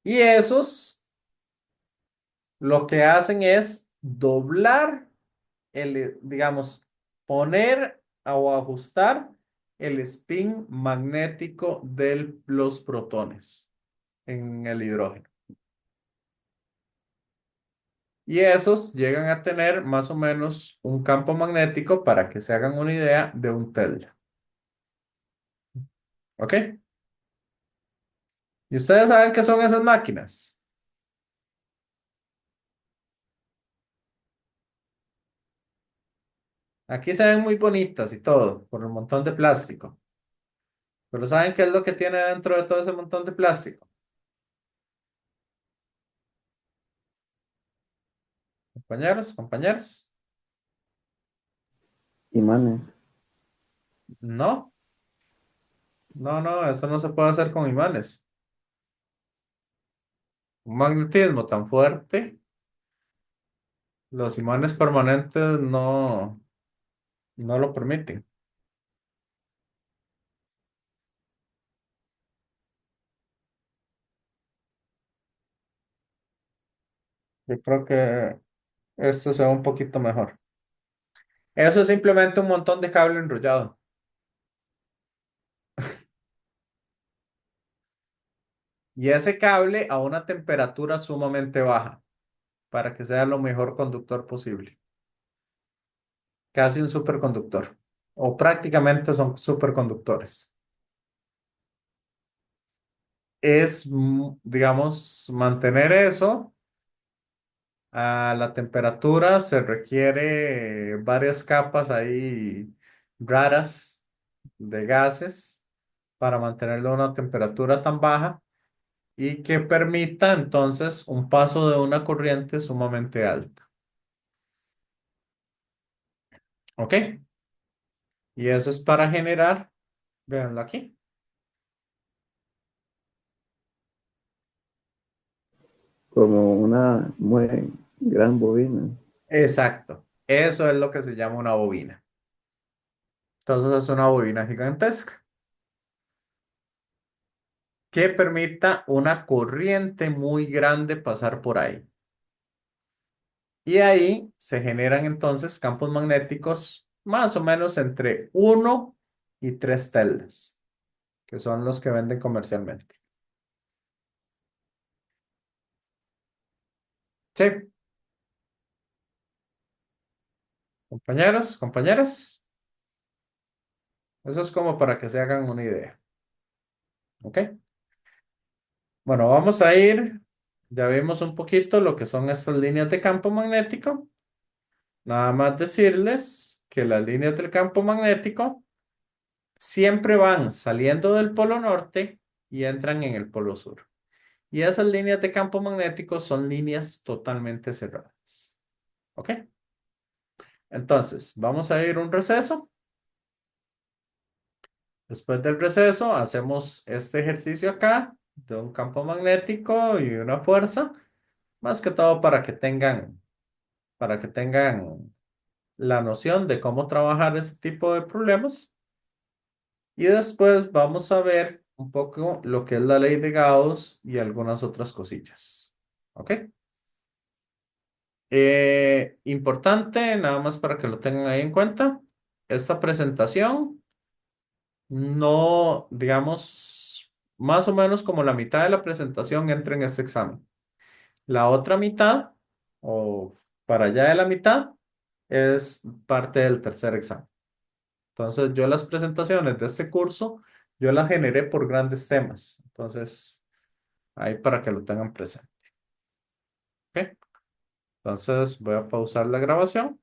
Y esos lo que hacen es doblar digamos, poner o ajustar el spin magnético de los protones en el hidrógeno. Y esos llegan a tener más o menos un campo magnético, para que se hagan una idea, de un Tesla. ¿Ok? ¿Y ustedes saben qué son esas máquinas? Aquí se ven muy bonitas y todo, por el montón de plástico. Pero ¿saben qué es lo que tiene dentro de todo ese montón de plástico? Compañeros, compañeras. Imanes. No, no, eso no se puede hacer con imanes. Un magnetismo tan fuerte, los imanes permanentes no lo permiten. Yo creo que esto se ve un poquito mejor. Eso es simplemente un montón de cable enrollado. Y ese cable a una temperatura sumamente baja, para que sea lo mejor conductor posible. Casi un superconductor. O prácticamente son superconductores. Digamos, mantener eso a la temperatura. Se requiere varias capas ahí raras de gases para mantenerlo a una temperatura tan baja, y que permita entonces un paso de una corriente sumamente alta. ¿Ok? Y eso es para generar, véanlo aquí. Como una muy gran bobina. Exacto. Eso es lo que se llama una bobina. Entonces es una bobina gigantesca que permita una corriente muy grande pasar por ahí. Y ahí se generan entonces campos magnéticos más o menos entre 1 y 3 teldas, que son los que venden comercialmente. Sí, compañeros, compañeras, eso es como para que se hagan una idea. ¿Ok? Bueno, vamos a ir, ya vimos un poquito lo que son estas líneas de campo magnético. Nada más decirles que las líneas del campo magnético siempre van saliendo del polo norte y entran en el polo sur. Y esas líneas de campo magnético son líneas totalmente cerradas. ¿Ok? Entonces, vamos a ir a un receso. Después del receso, hacemos este ejercicio acá de un campo magnético y una fuerza, más que todo para que tengan la noción de cómo trabajar ese tipo de problemas. Y después vamos a ver un poco lo que es la ley de Gauss y algunas otras cosillas. ¿Ok? Importante, nada más para que lo tengan ahí en cuenta. Esta presentación, no, digamos, más o menos como la mitad de la presentación entra en este examen. La otra mitad, o para allá de la mitad, es parte del tercer examen. Entonces, yo las presentaciones de este curso, yo las generé por grandes temas. Entonces, ahí para que lo tengan presente. ¿Ok? Entonces, voy a pausar la grabación.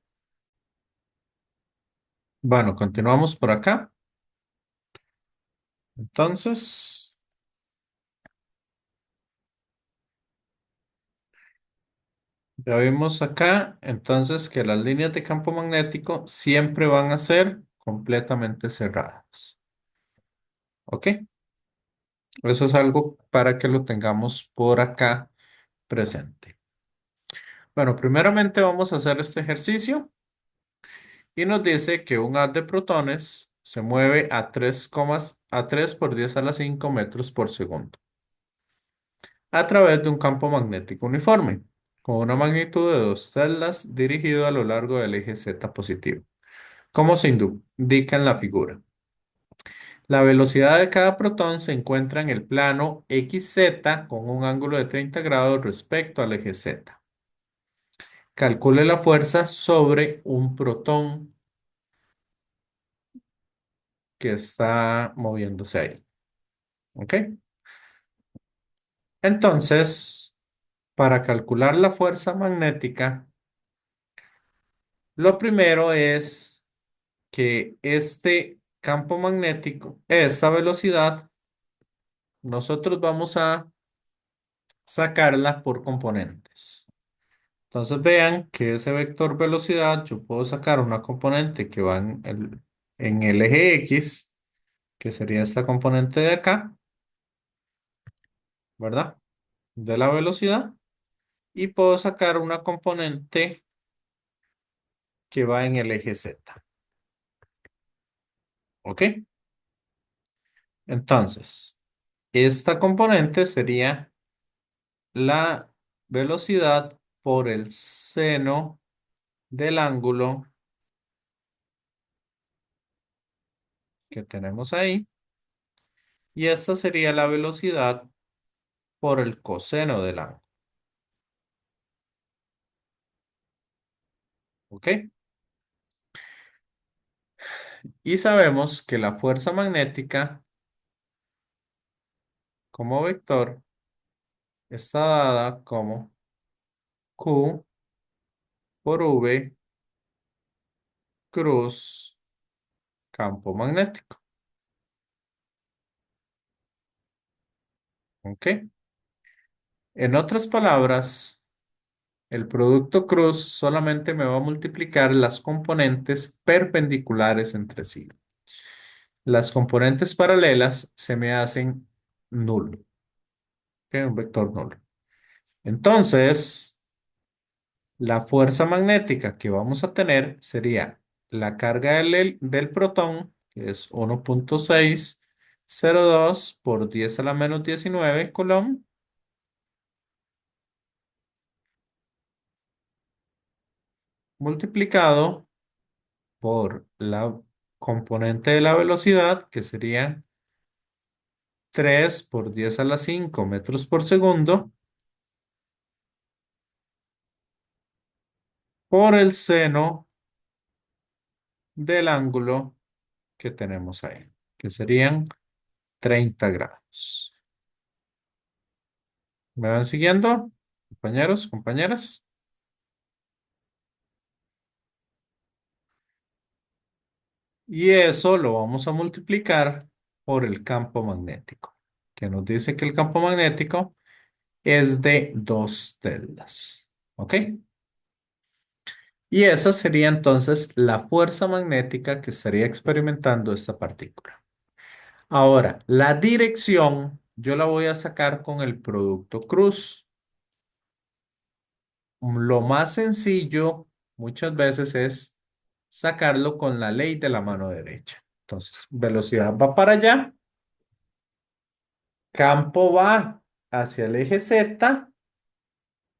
Bueno, continuamos por acá. Entonces, ya vimos acá, entonces, que las líneas de campo magnético siempre van a ser completamente cerradas. ¿Ok? Eso es algo para que lo tengamos por acá presente. Bueno, primeramente vamos a hacer este ejercicio y nos dice que un haz de protones se mueve a 3 por 10 a la 5 metros por segundo a través de un campo magnético uniforme con una magnitud de 2 celdas dirigido a lo largo del eje Z positivo, como se indica en la figura. La velocidad de cada protón se encuentra en el plano XZ con un ángulo de 30 grados respecto al eje Z. Calcule la fuerza sobre un protón que está moviéndose ahí. ¿Ok? Entonces, para calcular la fuerza magnética, lo primero es que este campo magnético, esta velocidad, nosotros vamos a sacarla por componentes. Entonces vean que ese vector velocidad, yo puedo sacar una componente que va en el eje X, que sería esta componente de acá, ¿verdad? De la velocidad. Y puedo sacar una componente que va en el eje Z. ¿Ok? Entonces, esta componente sería la velocidad por el seno del ángulo que tenemos ahí. Y esta sería la velocidad por el coseno del ángulo. ¿Ok? Y sabemos que la fuerza magnética como vector está dada como Q por V cruz campo magnético. ¿Ok? En otras palabras, el producto cruz solamente me va a multiplicar las componentes perpendiculares entre sí. Las componentes paralelas se me hacen nulo. ¿Ok? Un vector nulo. Entonces, la fuerza magnética que vamos a tener sería la carga del protón, que es 1,602 por 10 a la menos 19 Coulomb, multiplicado por la componente de la velocidad, que sería 3 por 10 a la 5 metros por segundo, por el seno del ángulo que tenemos ahí, que serían 30 grados. ¿Me van siguiendo, compañeros, compañeras? Y eso lo vamos a multiplicar por el campo magnético, que nos dice que el campo magnético es de 2 celdas. ¿Ok? Y esa sería entonces la fuerza magnética que estaría experimentando esta partícula. Ahora, la dirección yo la voy a sacar con el producto cruz. Lo más sencillo muchas veces es sacarlo con la ley de la mano derecha. Entonces, velocidad va para allá, campo va hacia el eje Z,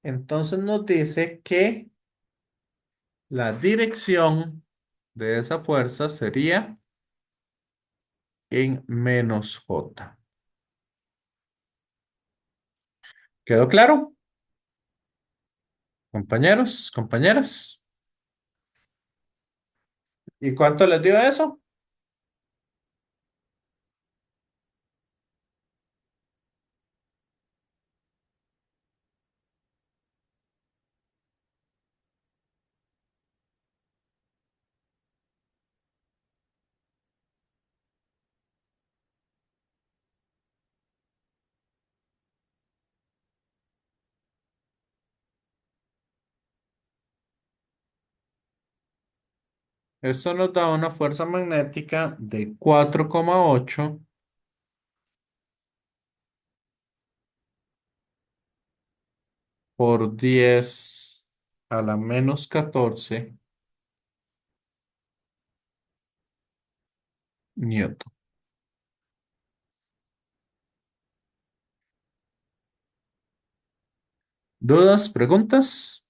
entonces nos dice que La dirección de esa fuerza sería en menos J. ¿Quedó claro? Compañeros, compañeras. ¿Y cuánto les dio eso? Eso nos da una fuerza magnética de 4,8 por 10 a la menos 14 newton. ¿Dudas? ¿Preguntas?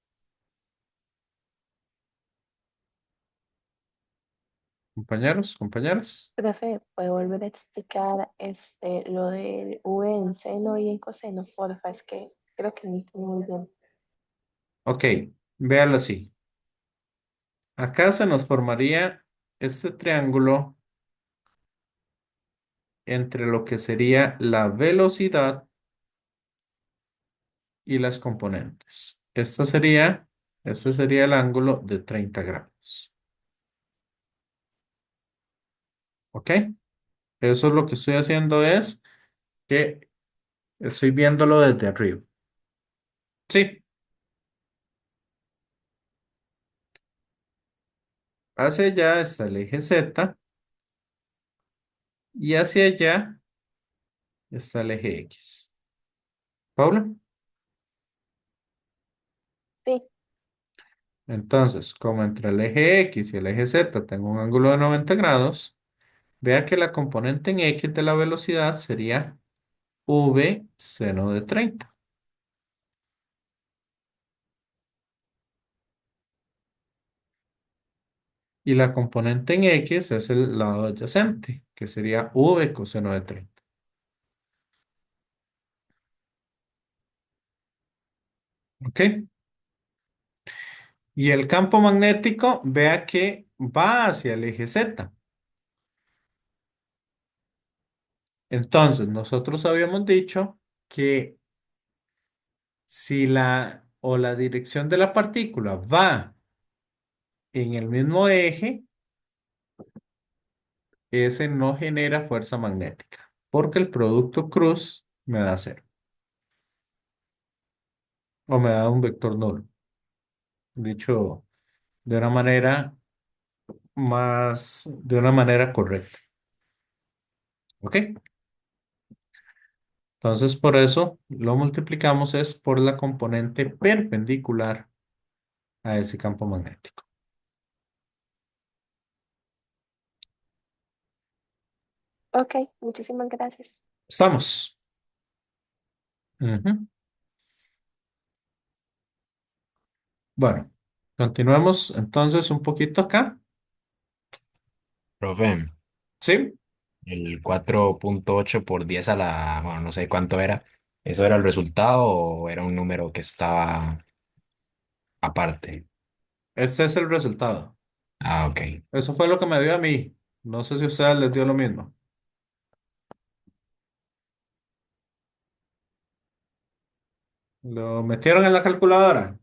Compañeros, compañeras. Profe, ¿puede volver a explicar lo del V en seno y en coseno? Porfa, es que creo que no entendí muy bien. Ok, véalo así. Acá se nos formaría este triángulo entre lo que sería la velocidad y las componentes. Este sería el ángulo de 30 grados. ¿Ok? Eso es lo que estoy haciendo es que estoy viéndolo desde arriba. Sí, hacia allá está el eje Z y hacia allá está el eje X. ¿Paula? Sí, Entonces, como entre el eje X y el eje Z tengo un ángulo de 90 grados, vea que la componente en X de la velocidad sería V seno de 30. Y la componente en X es el lado adyacente, que sería V coseno de 30. ¿Ok? Y el campo magnético, vea que va hacia el eje Z. Entonces, nosotros habíamos dicho que si la dirección de la partícula va en el mismo eje, ese no genera fuerza magnética, porque el producto cruz me da cero, o me da un vector nulo, dicho de una manera correcta. ¿Ok? Entonces, por eso lo multiplicamos es por la componente perpendicular a ese campo magnético. ok, muchísimas gracias. ¿Estamos? Ujú. Bueno, continuemos entonces un poquito acá. Profe, ¿Sí? el 4,8 por 10 a la, bueno, no sé cuánto era. ¿Eso era el resultado o era un número que estaba aparte? Ese es el resultado. Ah, ok. Eso fue lo que me dio a mí. No sé si a ustedes les dio lo mismo. ¿Lo metieron en la calculadora?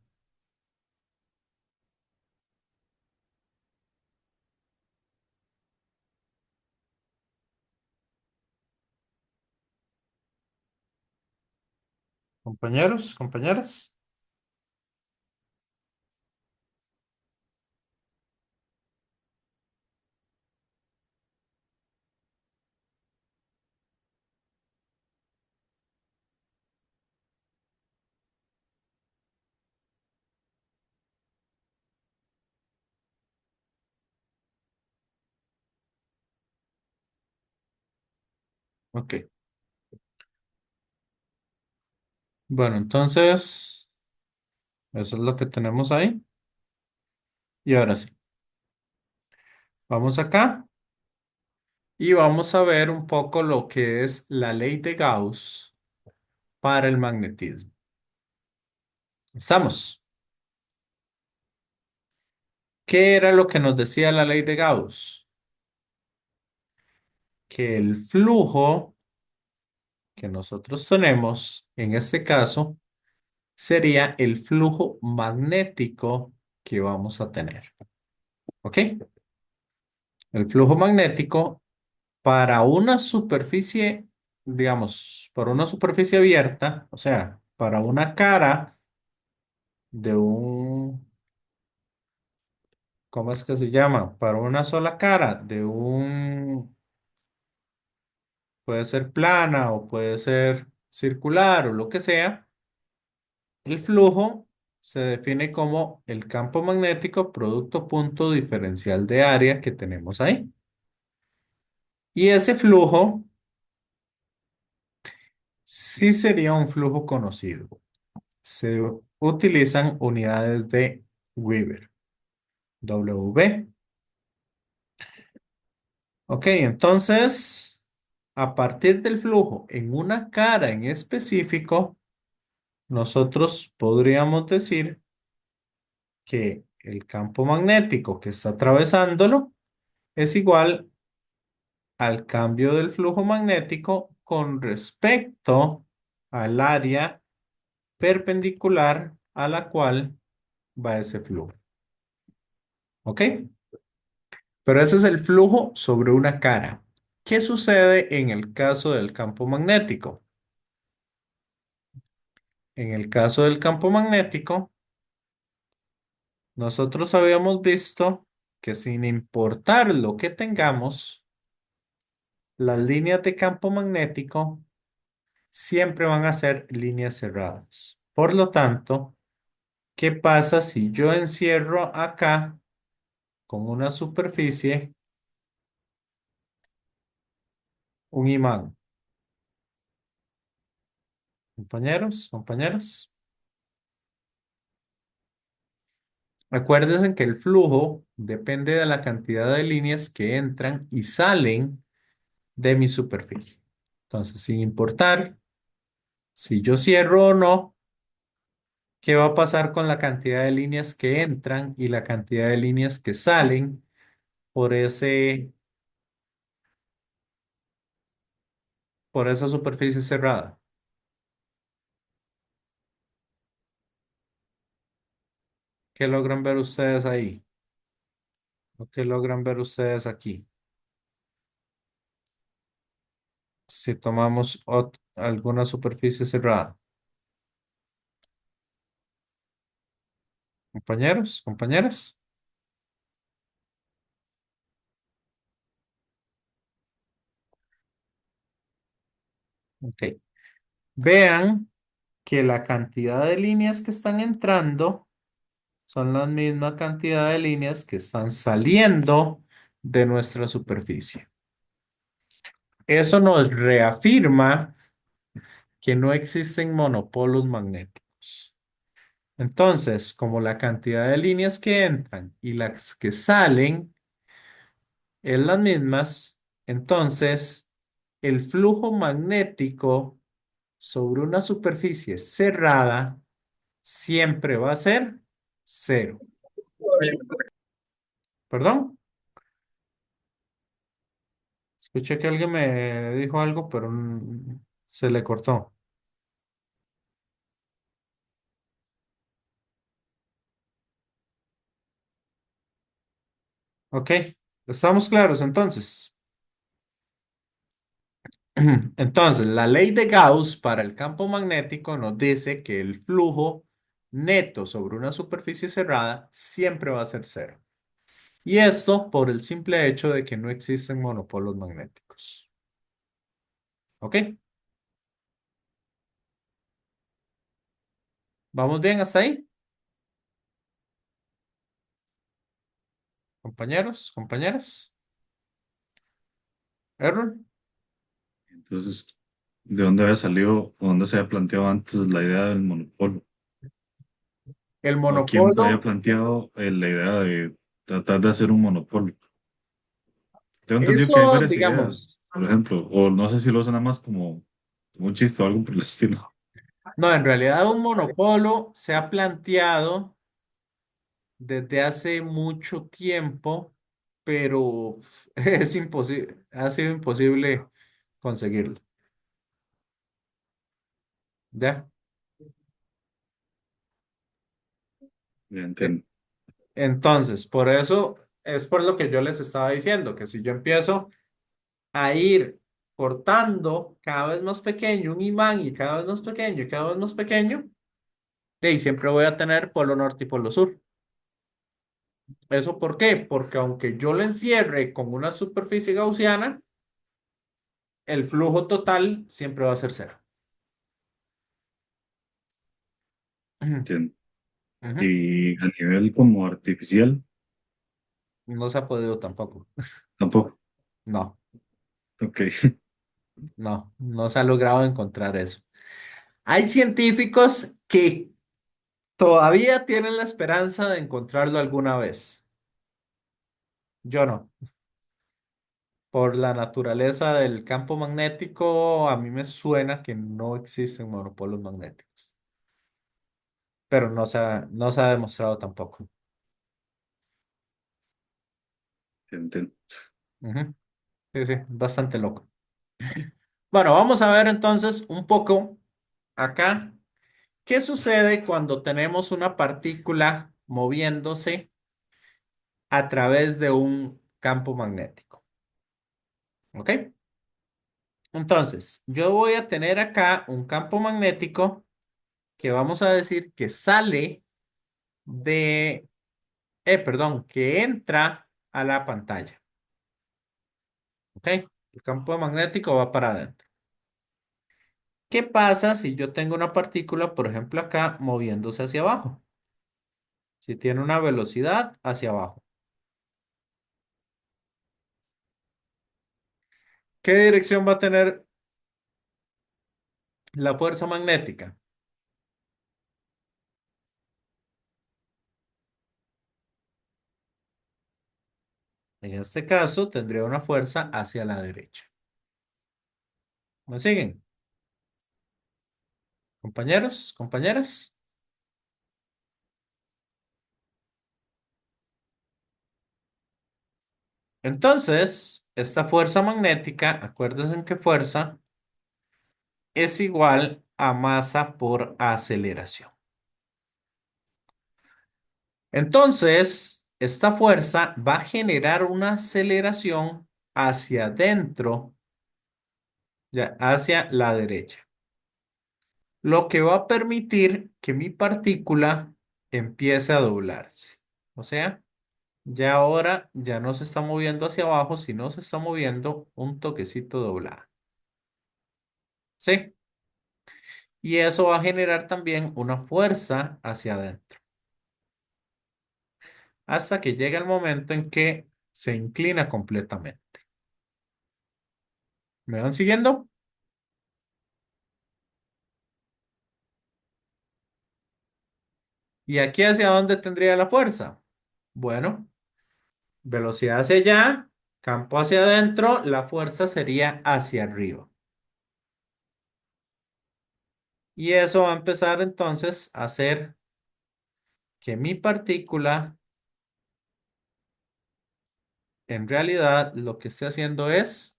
Compañeros, compañeras. Ok. Bueno, entonces, eso es lo que tenemos ahí. Y ahora sí, vamos acá y vamos a ver un poco lo que es la ley de Gauss para el magnetismo. ¿Estamos? ¿Qué era lo que nos decía la ley de Gauss? Que el flujo que nosotros tenemos, en este caso, sería el flujo magnético que vamos a tener. ¿Ok? El flujo magnético para una superficie, digamos, para una superficie abierta, o sea, para una cara de un, ¿cómo es que se llama? Para una sola cara de un, puede ser plana o puede ser circular o lo que sea, el flujo se define como el campo magnético producto punto diferencial de área que tenemos ahí. Y ese flujo sí sería un flujo conocido. Se utilizan unidades de Weber, W. Ok, entonces, a partir del flujo en una cara en específico, nosotros podríamos decir que el campo magnético que está atravesándolo es igual al cambio del flujo magnético con respecto al área perpendicular a la cual va ese flujo. ¿Ok? Pero ese es el flujo sobre una cara. ¿Qué sucede en el caso del campo magnético? En el caso del campo magnético, nosotros habíamos visto que sin importar lo que tengamos, las líneas de campo magnético siempre van a ser líneas cerradas. Por lo tanto, ¿qué pasa si yo encierro acá con una superficie un imán? Compañeros, compañeras. Acuérdense que el flujo depende de la cantidad de líneas que entran y salen de mi superficie. Entonces, sin importar si yo cierro o no, ¿qué va a pasar con la cantidad de líneas que entran y la cantidad de líneas que salen por por esa superficie cerrada? ¿Qué logran ver ustedes ahí? ¿O qué logran ver ustedes aquí? Si tomamos alguna superficie cerrada. Compañeros, compañeras. Ok. Vean que la cantidad de líneas que están entrando son la misma cantidad de líneas que están saliendo de nuestra superficie. Eso nos reafirma que no existen monopolos magnéticos. Entonces, como la cantidad de líneas que entran y las que salen es las mismas, entonces el flujo magnético sobre una superficie cerrada siempre va a ser cero. ¿Perdón? Escuché que alguien me dijo algo, pero se le cortó. Ok, estamos claros entonces. Entonces, la ley de Gauss para el campo magnético nos dice que el flujo neto sobre una superficie cerrada siempre va a ser cero. Y esto por el simple hecho de que no existen monopolos magnéticos. ¿Ok? ¿Vamos bien hasta ahí? Compañeros, compañeras. ¿Error? Entonces, ¿de dónde había salido o dónde se había planteado antes la idea del monopolio? El ¿O quién había monopolo, planteado la idea de tratar de hacer un monopolio? Tengo entendido que hay eso, varias ideas, digamos, por ejemplo, o no sé si lo usan nada más como un chiste o algo por el estilo. no, en realidad un monopolo se ha planteado desde hace mucho tiempo, pero es imposible, ha sido imposible conseguirlo. ¿Ya? Ya E- entiendo, Entonces, por eso es por lo que yo les estaba diciendo, que si yo empiezo a ir cortando cada vez más pequeño un imán y cada vez más pequeño y cada vez más pequeño, de ahí siempre voy a tener polo norte y polo sur. ¿Eso por qué? Porque aunque yo lo encierre con una superficie gaussiana, el flujo total siempre va a ser cero. entiendo. Ujú. Y a nivel como artificial, No se ha podido tampoco. tampoco. No, Ok, no se ha logrado encontrar eso. Hay científicos que todavía tienen la esperanza de encontrarlo alguna vez. Yo no. Por la naturaleza del campo magnético, a mí me suena que no existen monopolos magnéticos, pero no se ha demostrado tampoco. entiendo. Ujú. Sí, sí, bastante loco. Bueno, vamos a ver entonces un poco acá. ¿Qué sucede cuando tenemos una partícula moviéndose a través de un campo magnético? ¿Ok? Entonces, yo voy a tener acá un campo magnético que vamos a decir que sale de, perdón, que entra a la pantalla. ¿Ok? El campo magnético va para adentro. ¿Qué pasa si yo tengo una partícula, por ejemplo, acá moviéndose hacia abajo? Si tiene una velocidad hacia abajo. ¿Qué dirección va a tener la fuerza magnética? En este caso, tendría una fuerza hacia la derecha. ¿Me siguen? Compañeros, compañeras. Entonces, esta fuerza magnética, acuérdense en qué fuerza, es igual a masa por aceleración. Entonces, esta fuerza va a generar una aceleración hacia adentro, ya, hacia la derecha, lo que va a permitir que mi partícula empiece a doblarse. O sea, ya ahora ya no se está moviendo hacia abajo, sino se está moviendo un toquecito doblado. ¿Sí? Y eso va a generar también una fuerza hacia adentro, hasta que llega el momento en que se inclina completamente. ¿Me van siguiendo? ¿Y aquí hacia dónde tendría la fuerza? Bueno, velocidad hacia allá, campo hacia adentro, la fuerza sería hacia arriba. Y eso va a empezar entonces a hacer que mi partícula, en realidad, lo que esté haciendo es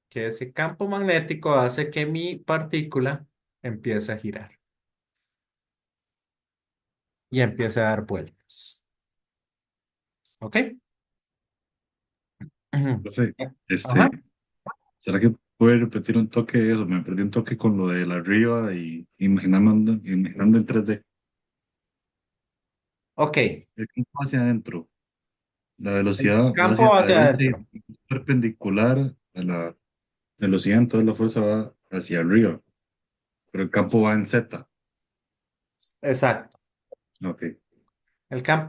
que ese campo magnético hace que mi partícula empiece a girar y empiece a dar vueltas. ¿Ok? Profe, Ajá. ¿será que puede repetir un toque de eso? Me perdí un toque con lo de la arriba y imaginando el 3D. Ok. El campo hacia adentro, la El velocidad va hacia campo la hacia derecha y adentro. es perpendicular a la velocidad, entonces la fuerza va hacia arriba, pero el campo va en Z. Exacto. Ok,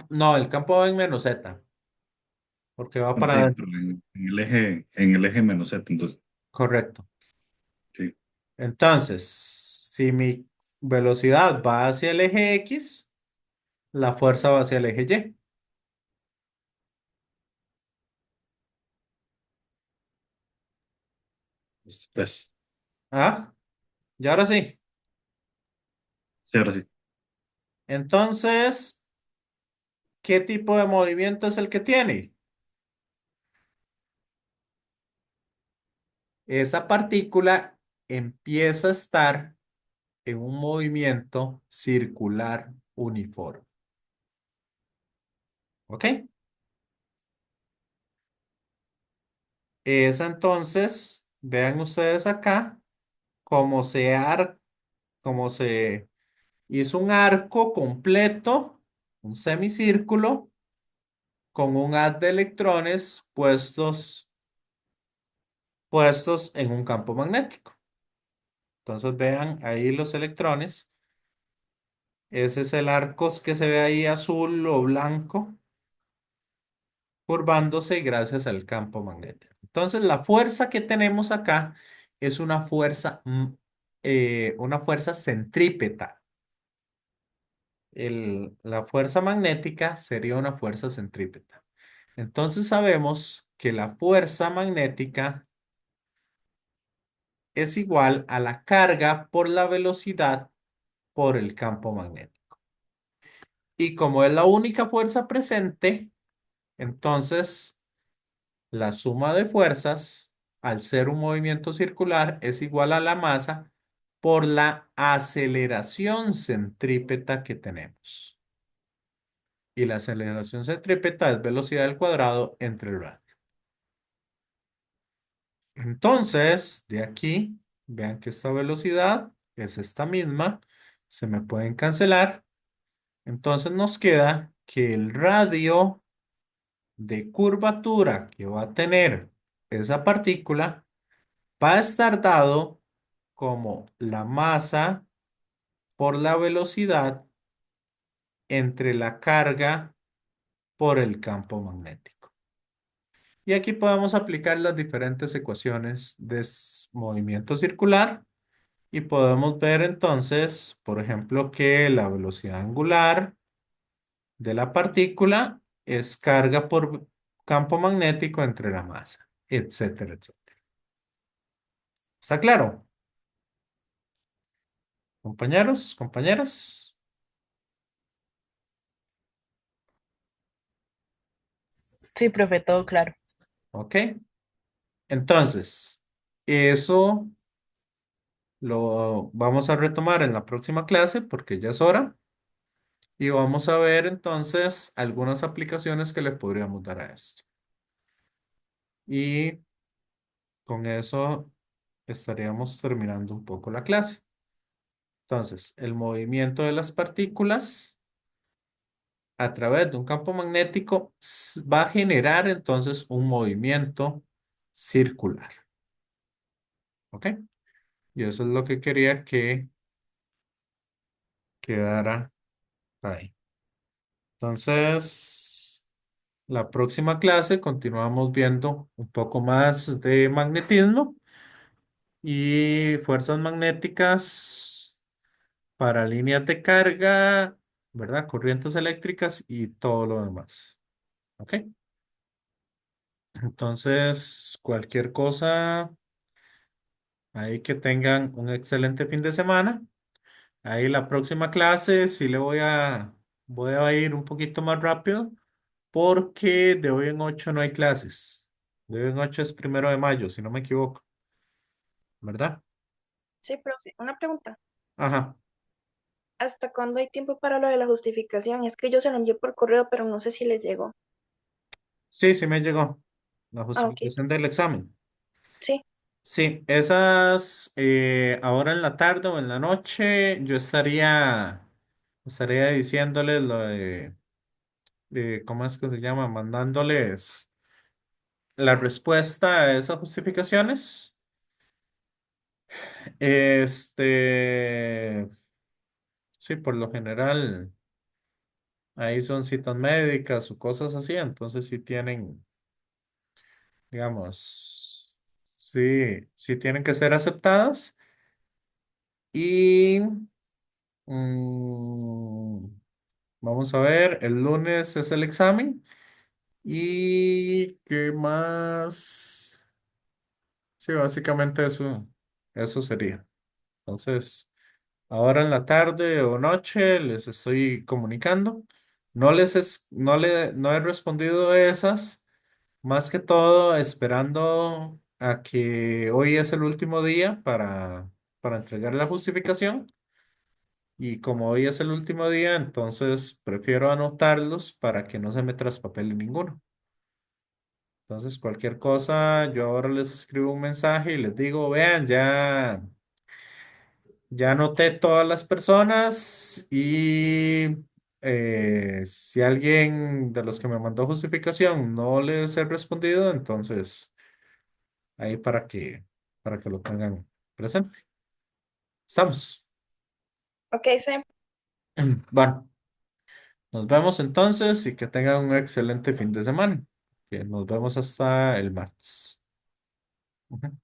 No, el campo va en menos Z, porque va bueno, para sí, adentro. pero en el eje menos Z, entonces, Correcto. sí, Entonces, si mi velocidad va hacia el eje X, la fuerza va hacia el eje Y. Pues, Ah, y ahora sí. sí, ahora sí. Entonces, ¿qué tipo de movimiento es el que tiene? Esa partícula empieza a estar en un movimiento circular uniforme. ¿Ok? Esa entonces, vean ustedes acá, cómo se hizo un arco completo, un semicírculo, con un haz de electrones puestos en un campo magnético. Entonces vean ahí los electrones. Ese es el arco que se ve ahí azul o blanco, curvándose gracias al campo magnético. Entonces la fuerza que tenemos acá es una fuerza centrípeta. La fuerza magnética sería una fuerza centrípeta. Entonces sabemos que la fuerza magnética es igual a la carga por la velocidad por el campo magnético. Y como es la única fuerza presente, entonces la suma de fuerzas, al ser un movimiento circular, es igual a la masa por la aceleración centrípeta que tenemos. Y la aceleración centrípeta es velocidad al cuadrado entre el radio. Entonces, de aquí, vean que esta velocidad es esta misma, se me pueden cancelar. Entonces nos queda que el radio de curvatura que va a tener esa partícula va a estar dado como la masa por la velocidad entre la carga por el campo magnético. Y aquí podemos aplicar las diferentes ecuaciones de movimiento circular y podemos ver entonces, por ejemplo, que la velocidad angular de la partícula es carga por campo magnético entre la masa, etcétera, etcétera. ¿Está claro? Compañeros, compañeras. Sí, profe, todo claro. Ok. Entonces, eso lo vamos a retomar en la próxima clase porque ya es hora y vamos a ver entonces algunas aplicaciones que le podríamos dar a esto. Y con eso estaríamos terminando un poco la clase. Entonces, el movimiento de las partículas a través de un campo magnético va a generar entonces un movimiento circular. ¿Ok? Y eso es lo que quería que quedara ahí. Entonces, la próxima clase continuamos viendo un poco más de magnetismo y fuerzas magnéticas para líneas de carga, ¿verdad? Corrientes eléctricas y todo lo demás. ¿Ok? Entonces, cualquier cosa, ahí que tengan un excelente fin de semana. Ahí la próxima clase sí voy a ir un poquito más rápido porque de hoy en 8 no hay clases. De hoy en 8 es 1 de mayo, si no me equivoco, ¿verdad? Sí, profe, una pregunta. Ajá. ¿Hasta cuándo hay tiempo para lo de la justificación? Es que yo se lo envié por correo, pero no sé si le llegó. Sí, sí me llegó la Ah, ok. justificación del examen. Sí, Sí, esas ahora en la tarde o en la noche yo estaría diciéndoles lo ¿cómo es que se llama? Mandándoles la respuesta a esas justificaciones. Este, sí, por lo general, ahí son citas médicas o cosas así, entonces sí tienen, digamos, sí tienen que ser aceptadas. Y Mm, vamos a ver, el lunes es el examen. ¿Y qué más? Sí, básicamente eso sería. Entonces, ahora en la tarde o noche les estoy comunicando. No he respondido esas, más que todo esperando a que hoy es el último día para entregar la justificación. Y como hoy es el último día, entonces prefiero anotarlos para que no se me traspapele ninguno. Entonces, cualquier cosa, yo ahora les escribo un mensaje y les digo, vean, ya anoté todas las personas y si alguien de los que me mandó justificación no les he respondido, entonces ahí para que lo tengan presente. Estamos. Ok, Sam. Bueno, nos vemos entonces y que tengan un excelente fin de semana. Que nos vemos hasta el martes. Ujú.